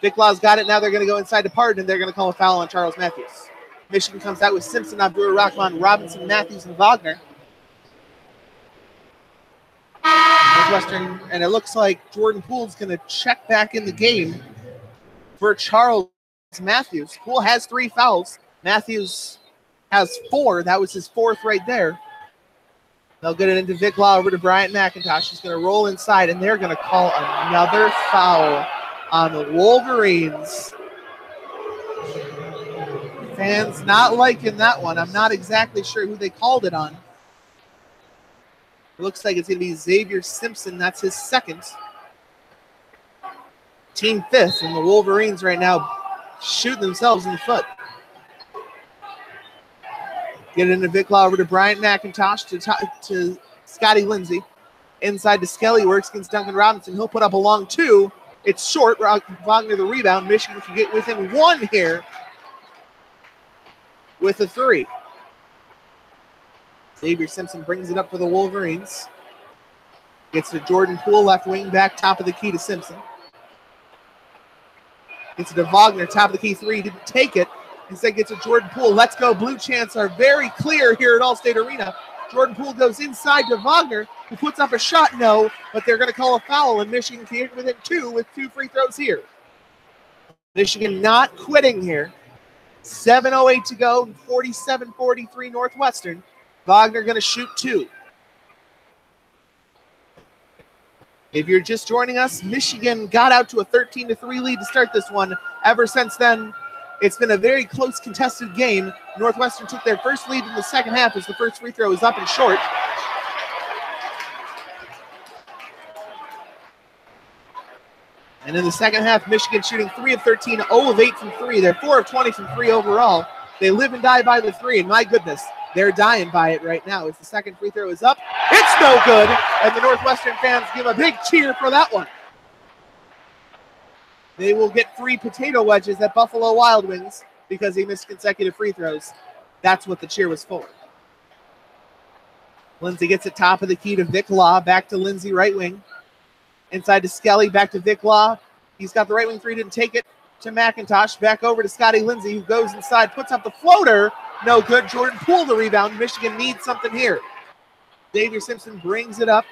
Vic Law's got it. Now they're going to go inside to Pardon, and they're going to call a foul on Charles Matthews. Michigan comes out with Simpson, Abdul Rahman, Robinson, Matthews, and Wagner. Northwestern, and it looks like Jordan Poole's going to check back in the game for Charles Matthews. Poole has 3 fouls. Matthews has 4. That was his 4th right there. They'll get it into Vic Law over to Bryant McIntosh. He's going to roll inside, and they're going to call another foul on the Wolverines. Fans not liking that one. I'm not exactly sure who they called it on. It looks like it's going to be Xavier Simpson. That's his 2nd. Team 5th, and the Wolverines right now shooting themselves in the foot. Get it into Vic Law over to Bryant McIntosh to Scotty Lindsay. Inside to Skelly, works against Duncan Robinson. He'll put up a long 2. It's short. Wagner the rebound. Michigan can get within 1 here with a 3. Xavier Simpson brings it up for the Wolverines. Gets to Jordan Poole, left wing back, top of the key to Simpson. Gets it to Wagner, top of the key 3. Didn't take it. Instead gets to Jordan Poole. Let's go. Blue Chants are very clear here at Allstate Arena. Jordan Poole goes inside to Wagner, who puts up a shot. No, but they're going to call a foul, and Michigan can get within 2 with 2 free throws here. Michigan not quitting here. 7:08 to go, 47-43 Northwestern. Wagner going to shoot 2. If you're just joining us, Michigan got out to a 13-3 lead to start this one. Ever since then, it's been a very close contested game. Northwestern took their first lead in the second half as the first free throw is up and short. And in the second half, Michigan shooting 3 of 13, 0 of 8 from 3. They're 4 of 20 from 3 overall. They live and die by the 3, and my goodness, they're dying by it right now as the second free throw is up. It's no good, and the Northwestern fans give a big cheer for that one. They will get 3 potato wedges at Buffalo Wild Wings because he missed consecutive free throws. That's what the cheer was for. Lindsay gets it top of the key to Vic Law. Back to Lindsay, right wing. Inside to Skelly, back to Vic Law. He's got the right wing 3, didn't take it. To McIntosh, back over to Scotty Lindsay, who goes inside, puts up the floater. No good. Jordan Poole the rebound. Michigan needs something here. Xavier Simpson brings it up.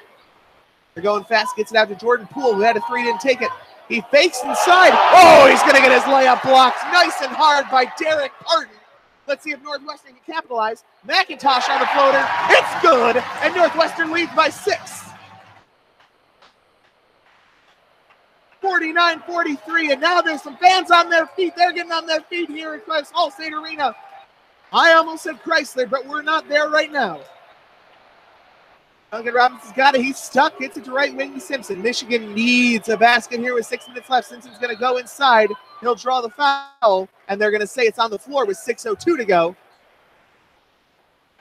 They're going fast, gets it out to Jordan Poole, who had a 3, didn't take it. He fakes inside. Oh, he's going to get his layup blocked. Nice and hard by Derek Pardon. Let's see if Northwestern can capitalize. McIntosh on the floater. It's good, and Northwestern leads by 6. 49-43, and now there's some fans on their feet. They're getting on their feet here at Allstate Arena. I almost said Chrysler, but we're not there right now. Duncan Robinson's got it. He's stuck. Gets it to right wing to Simpson. Michigan needs a basket here with 6 minutes left. Simpson's going to go inside. He'll draw the foul, and they're going to say it's on the floor with 6:02 to go.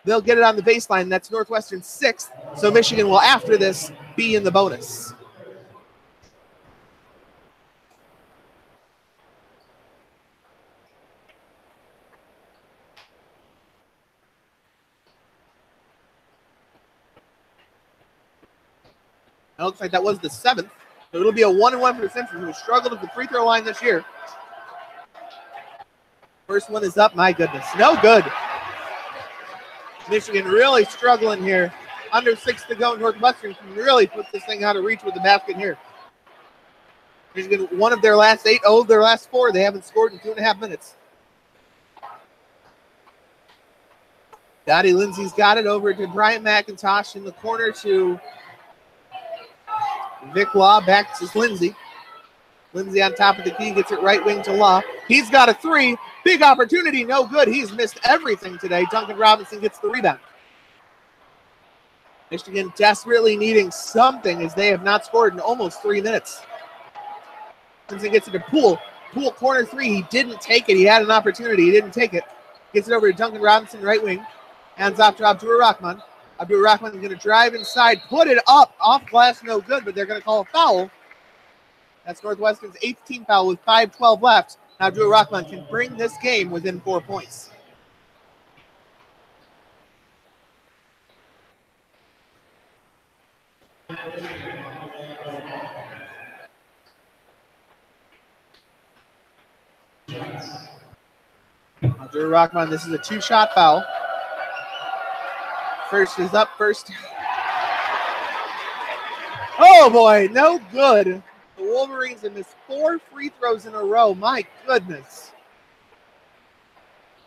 They'll get it on the baseline. That's Northwestern's 6th. So Michigan will, after this, be in the bonus. It looks like that was the 7th. So it'll be a 1-1 for Simpson, who struggled at the free throw line this year. First one is up. My goodness. No good. Michigan really struggling here. Under 6 to go. Northwestern can really put this thing out of reach with the basket here. Michigan, one of their last 8, oh, their last 4. They haven't scored in 2.5 minutes. Dottie Lindsay's got it over to Bryant McIntosh in the corner to Vic Law. Back to Lindsay. Lindsay on top of the key, gets it right wing to Law. He's got a 3. Big opportunity, no good. He's missed everything today. Duncan Robinson gets the rebound. Michigan desperately needing something as they have not scored in almost 3 minutes. Lindsay gets it to Poole. Poole corner 3. He didn't take it. He had an opportunity. He didn't take it. Gets it over to Duncan Robinson, right wing. Hands off to Abdur Rahman. Abdur Rahman is going to drive inside, put it up, off glass, no good, but they're going to call a foul. That's Northwestern's 8th team foul with 5:12 left. Now Abdur Rahman can bring this game within 4 points. Abdur Rahman, this is a 2-shot foul. First is up, first. Oh boy, no good. The Wolverines have missed 4 free throws in a row. My goodness.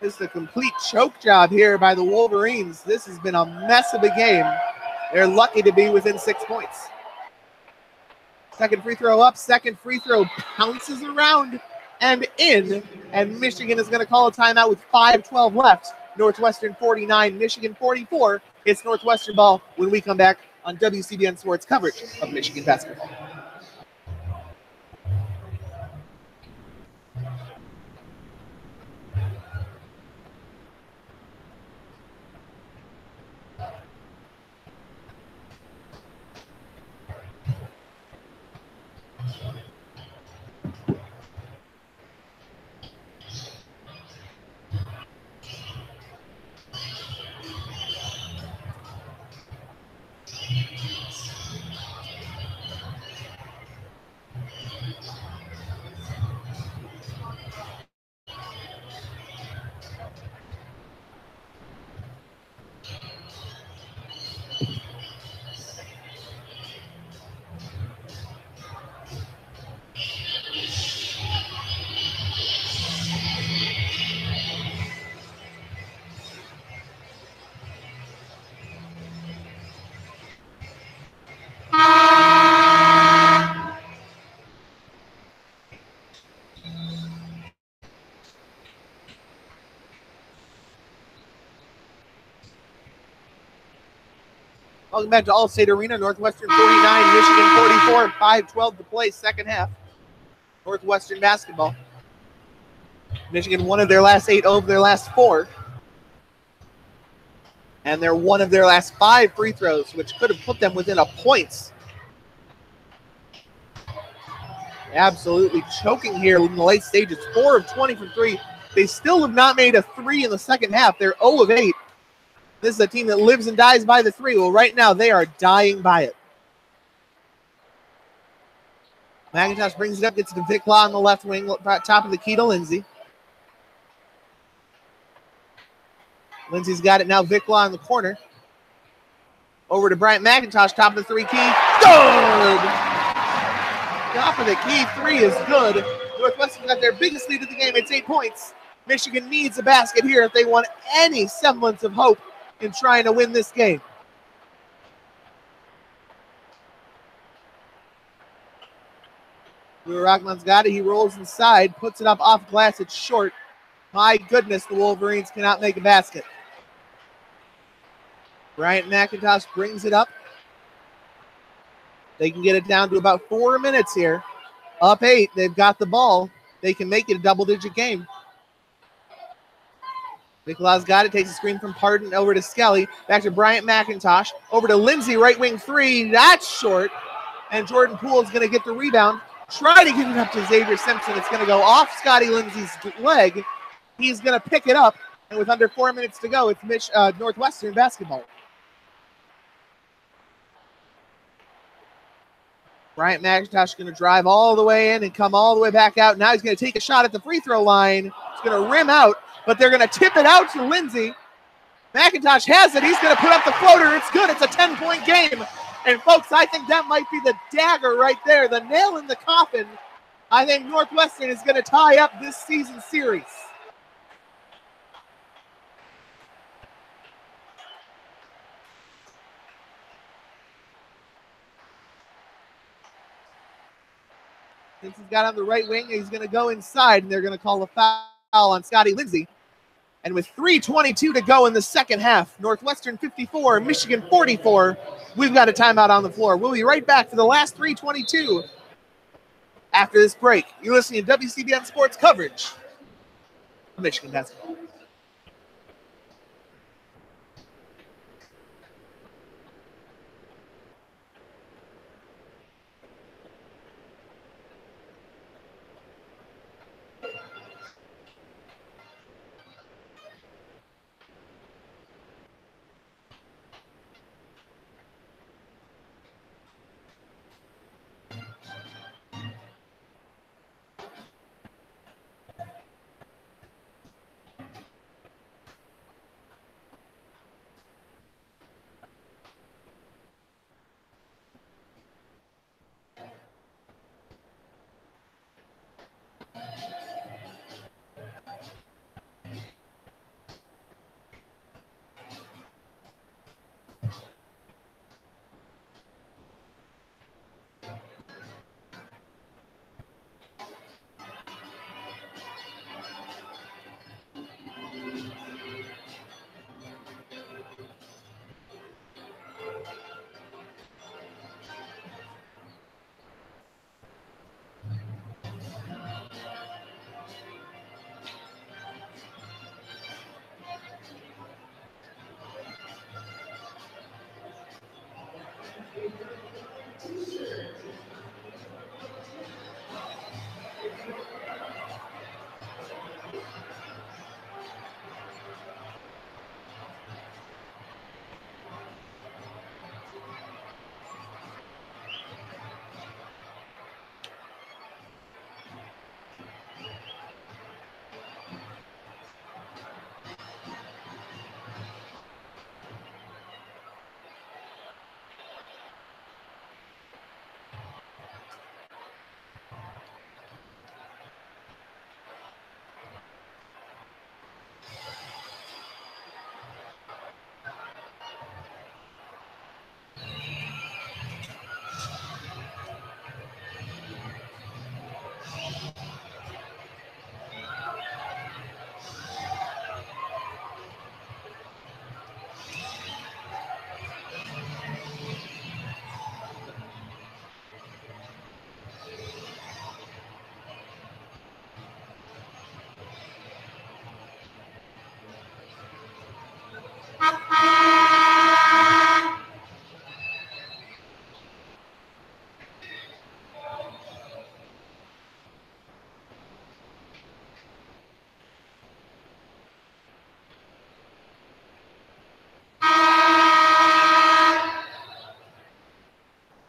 This is a complete choke job here by the Wolverines. This has been a mess of a game. They're lucky to be within 6 points. Second free throw up, second free throw bounces around and in. And Michigan is going to call a timeout with 5:12 left. Northwestern 49, Michigan 44. It's Northwestern ball when we come back on WCBN Sports coverage of Michigan basketball. Welcome back to Allstate Arena. Northwestern 49, Michigan 44, 5:12 to play, second half. Northwestern basketball. Michigan, one of their last 8 over their last 4. And they're one of their last 5 free throws, which could have put them within a point. Absolutely choking here in the late stages. 4 of 20 from 3. They still have not made a 3 in the second half. They're 0 of 8. This is a team that lives and dies by the 3. Well, right now they are dying by it. McIntosh brings it up, gets it to Vic Law on the left wing, top of the key to Lindsay. Lindsay's got it now. Vic Law in the corner. Over to Bryant McIntosh, top of the 3 key. Good! Top of the key 3 is good. Northwestern got their biggest lead of the game. It's 8 points. Michigan needs a basket here if they want any semblance of hope in trying to win this game. Rockman's got it. He rolls inside, puts it up off glass. It's short. My goodness, the Wolverines cannot make a basket. Bryant McIntosh brings it up. They can get it down to about 4 minutes here. Up 8. They've got the ball. They can make it a double-digit game. Nikolau's got it, takes a screen from Pardon over to Skelly, back to Bryant McIntosh, over to Lindsay, right wing three, that's short, and Jordan Poole is going to get the rebound, try to get it up to Xavier Simpson, it's going to go off Scotty Lindsay's leg, he's going to pick it up, and with under 4 minutes to go, it's Northwestern basketball. Bryant McIntosh going to drive all the way in and come all the way back out. Now he's going to take a shot at the free throw line. It's going to rim out, but they're going to tip it out to Lindsay. McIntosh has it. He's going to put up the floater. It's good. It's a 10-point game. And, folks, I think that might be the dagger right there, the nail in the coffin. I think Northwestern is going to tie up this season series. Since he's got on the right wing, he's going to go inside, and they're going to call a foul on Scotty Lindsay. And with 3:22 to go in the second half, Northwestern 54, Michigan 44, we've got a timeout on the floor. We'll be right back for the last 3:22 after this break. You're listening to WCBN Sports coverage of Michigan basketball.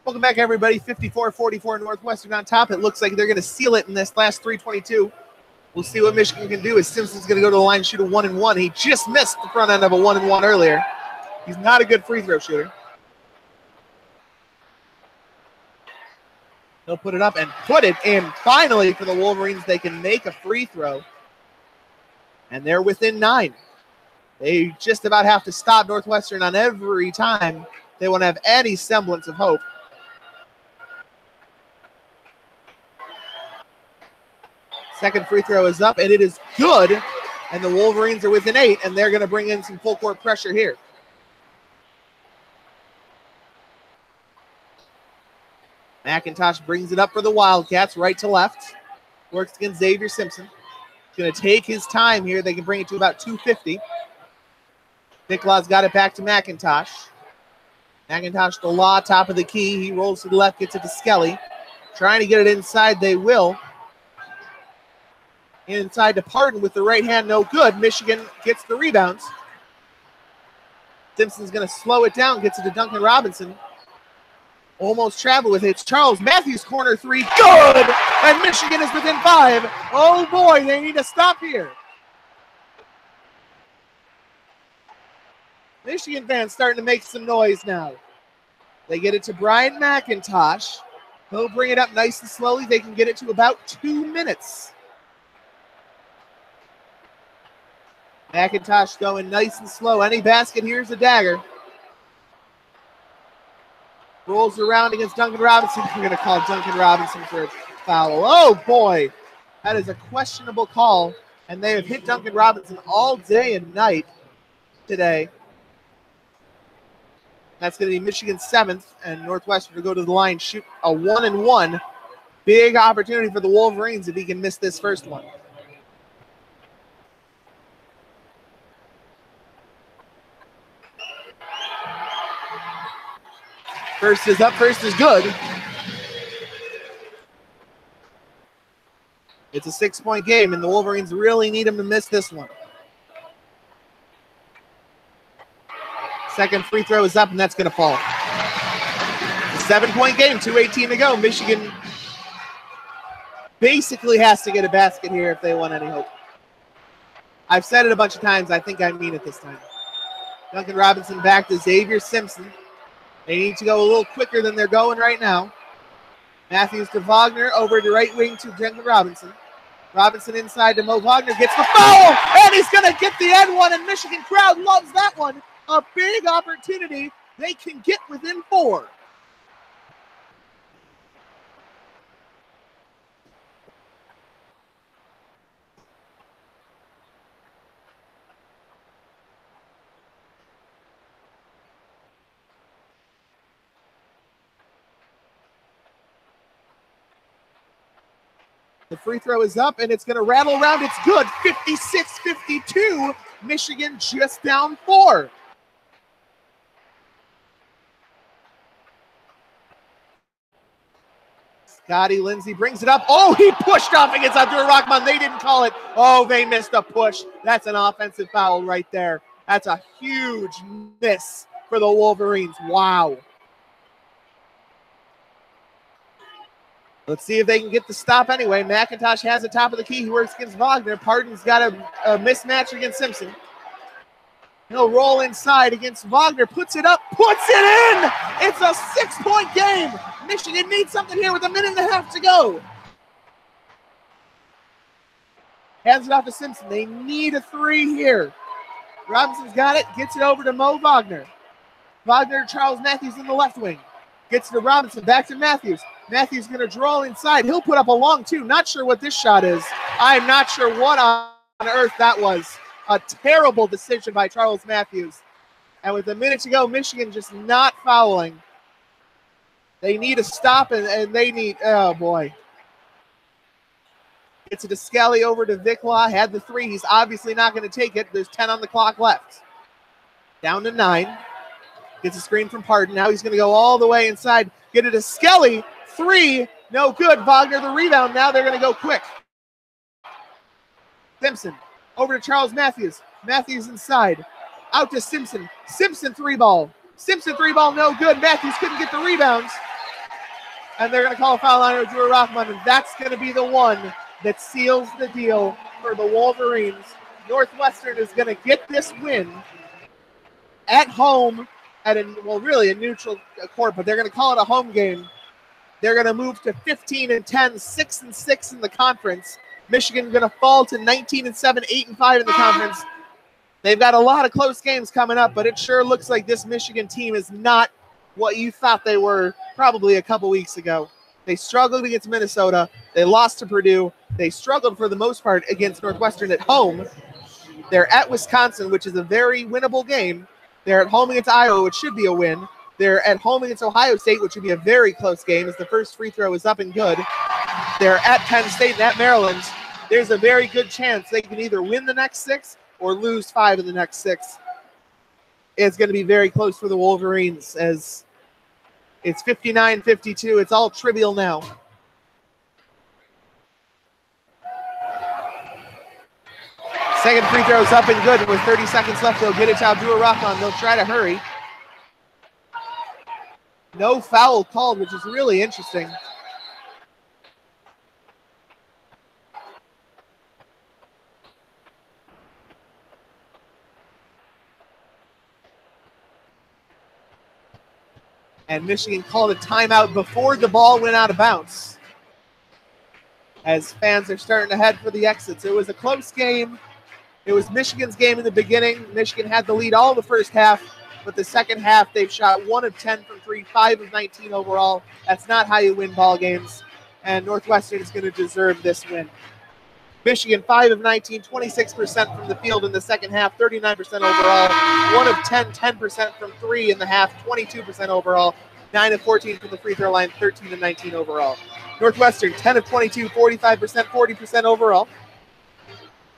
Welcome back, everybody. 54-44 Northwestern on top. It looks like they're going to seal it in this last 3:22. We'll see what Michigan can do as Simpson's going to go to the line and shoot a 1-and-1. He just missed the front end of a 1-and-1 earlier. He's not a good free throw shooter. He'll put it up and put it in. Finally, for the Wolverines, they can make a free throw. And they're within 9. They just about have to stop Northwestern on every time they want to have any semblance of hope. Second free throw is up, and it is good. And the Wolverines are within 8, and they're going to bring in some full court pressure here. McIntosh brings it up for the Wildcats, right to left. Works against Xavier Simpson. Going to take his time here. They can bring it to about 250. Vicklaw's got it back to McIntosh. McIntosh to Law, top of the key. He rolls to the left, gets it to Skelly. Trying to get it inside, they will. Inside to Pardon with the right hand, no good. Michigan gets the rebounds. Simpson's going to slow it down, gets it to Duncan Robinson. Almost traveled with it. It's Charles Matthews, corner three, good! And Michigan is within 5. Oh boy, they need to stop here. Michigan fans starting to make some noise now. They get it to Brian McIntosh. He'll bring it up nice and slowly. They can get it to about 2 minutes. McIntosh going nice and slow. Any basket, here's a dagger. Rolls around against Duncan Robinson. We're going to call Duncan Robinson for a foul. Oh, boy. That is a questionable call. And they have hit Duncan Robinson all day and night today. That's going to be Michigan's 7th. And Northwestern to go to the line, shoot a 1-and-1. Big opportunity for the Wolverines if he can miss this first one. First is up, first is good. It's a 6-point game, and the Wolverines really need him to miss this one. Second free throw is up, and that's going to fall. It's a 7-point game, 2:18 to go. Michigan basically has to get a basket here if they want any hope. I've said it a bunch of times. I think I mean it this time. Duncan Robinson back to Xavier Simpson. They need to go a little quicker than they're going right now. Matthews to Wagner, over to right wing to Duncan Robinson. Robinson inside to Mo Wagner, gets the foul, and he's going to get the end one, and Michigan crowd loves that one. A big opportunity. They can get within 4. The free throw is up, and it's going to rattle around. It's good. 56-52. Michigan just down 4. Scotty Lindsey brings it up. Oh, he pushed off against Abdur Rahman. They didn't call it. Oh, they missed a push. That's an offensive foul right there. That's a huge miss for the Wolverines. Wow. Let's see if they can get the stop anyway. McIntosh has the top of the key. He works against Wagner. Pardon's got a mismatch against Simpson. He'll roll inside against Wagner. Puts it up. Puts it in! It's a 6-point game. Michigan needs something here with 1.5 minutes to go. Hands it off to Simpson. They need a 3 here. Robinson's got it. Gets it over to Mo Wagner. Wagner, Charles Matthews in the left wing. Gets to Robinson. Back to Matthews. Matthews going to draw inside. He'll put up a long 2. Not sure what this shot is. I'm not sure what on earth that was. A terrible decision by Charles Matthews. And with 1 minute to go, Michigan just not fouling. They need a stop, and they need, oh boy. Gets it to Skelly, over to Vicklaw. Had the 3. He's obviously not going to take it. There's 10 on the clock left. Down to 9. Gets a screen from Pardon. Now he's going to go all the way inside. Get it to Skelly. 3. No good. Wagner the rebound. Now they're going to go quick. Simpson. Over to Charles Matthews. Matthews inside. Out to Simpson. Simpson 3-ball. Simpson 3-ball. No good. Matthews couldn't get the rebounds. And they're going to call a foul on Abdur Rahman. And that's going to be the one that seals the deal for the Wolverines. Northwestern is going to get this win at home. Really a neutral court, but they're going to call it a home game. They're going to move to 15-10, 6-6 in the conference. Michigan going to fall to 19-7, 8-5 in the conference. They've got a lot of close games coming up, but it sure looks like this Michigan team is not what you thought they were probably a couple weeks ago. They struggled against Minnesota. They lost to Purdue. They struggled for the most part against Northwestern at home. They're at Wisconsin, which is a very winnable game. They're at home against Iowa, which should be a win. They're at home against Ohio State, which would be a very close game as the first free throw is up and good. They're at Penn State and at Maryland. there's a very good chance they can either win the next 6 or lose 5 of the next 6. It's going to be very close for the Wolverines as it's 59-52. It's all trivial now. Second free throw is up and good. With 30 seconds left, they'll get it to Abdul-Rahman. They'll try to hurry. No foul called, which is really interesting. And Michigan called a timeout before the ball went out of bounds, as fans are starting to head for the exits. It was a close game. It was Michigan's game in the beginning. Michigan had the lead all the first half, but the second half they've shot 1 of 10 from 3, 5 of 19 overall. That's not how you win ball games, and Northwestern is going to deserve this win. Michigan 5 of 19, 26% from the field in the second half, 39% overall. 1 of 10, 10% from 3 in the half, 22% overall. 9 of 14 from the free throw line, 13 of 19 overall. Northwestern 10 of 22, 45%, 40% overall.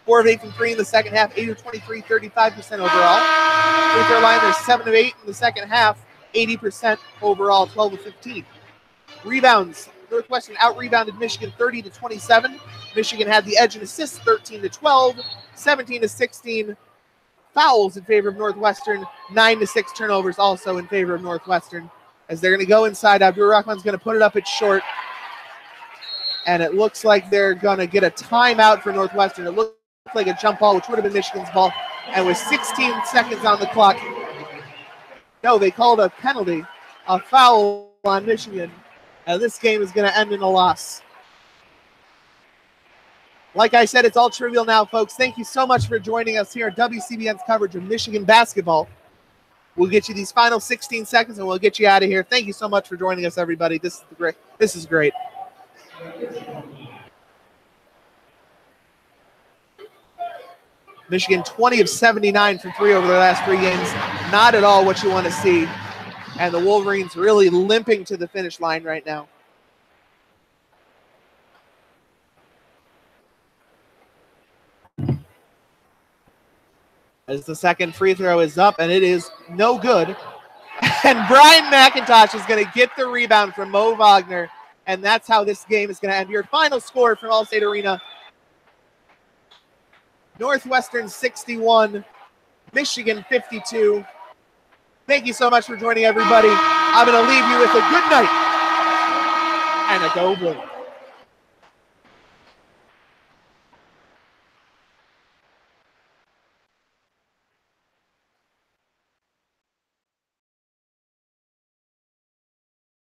4 of 8 from 3 in the second half, 8 of 23, 35% overall. Free throw line, they're 7 of 8 in the second half, 80% overall, 12 of 15. Rebounds. Northwestern out-rebounded Michigan 30-27. Michigan had the edge in assists 13-12, 17-16 fouls in favor of Northwestern, 9-6 turnovers also in favor of Northwestern. As they're going to go inside, Abdul-Rahman's going to put it up at short. And it looks like they're going to get a timeout for Northwestern. It looks like a jump ball, which would have been Michigan's ball. And with 16 seconds on the clock, no, they called a penalty, a foul on Michigan. This game is going to end in a loss. Like I said, it's all trivial now, folks. Thank you so much for joining us here at WCBN's coverage of Michigan basketball. We'll get you these final 16 seconds, and we'll get you out of here. Thank you so much for joining us, everybody. This is great. Michigan 20 of 79 from 3 over their last 3 games. Not at all what you want to see. And the Wolverines really limping to the finish line right now. As the second free throw is up, and it is no good. And Brian McIntosh is going to get the rebound from Mo Wagner. And that's how this game is going to end. Your final score from Allstate Arena: Northwestern 61, Michigan 52. Thank you so much for joining, everybody. I'm going to leave you with a good night and a go Blue.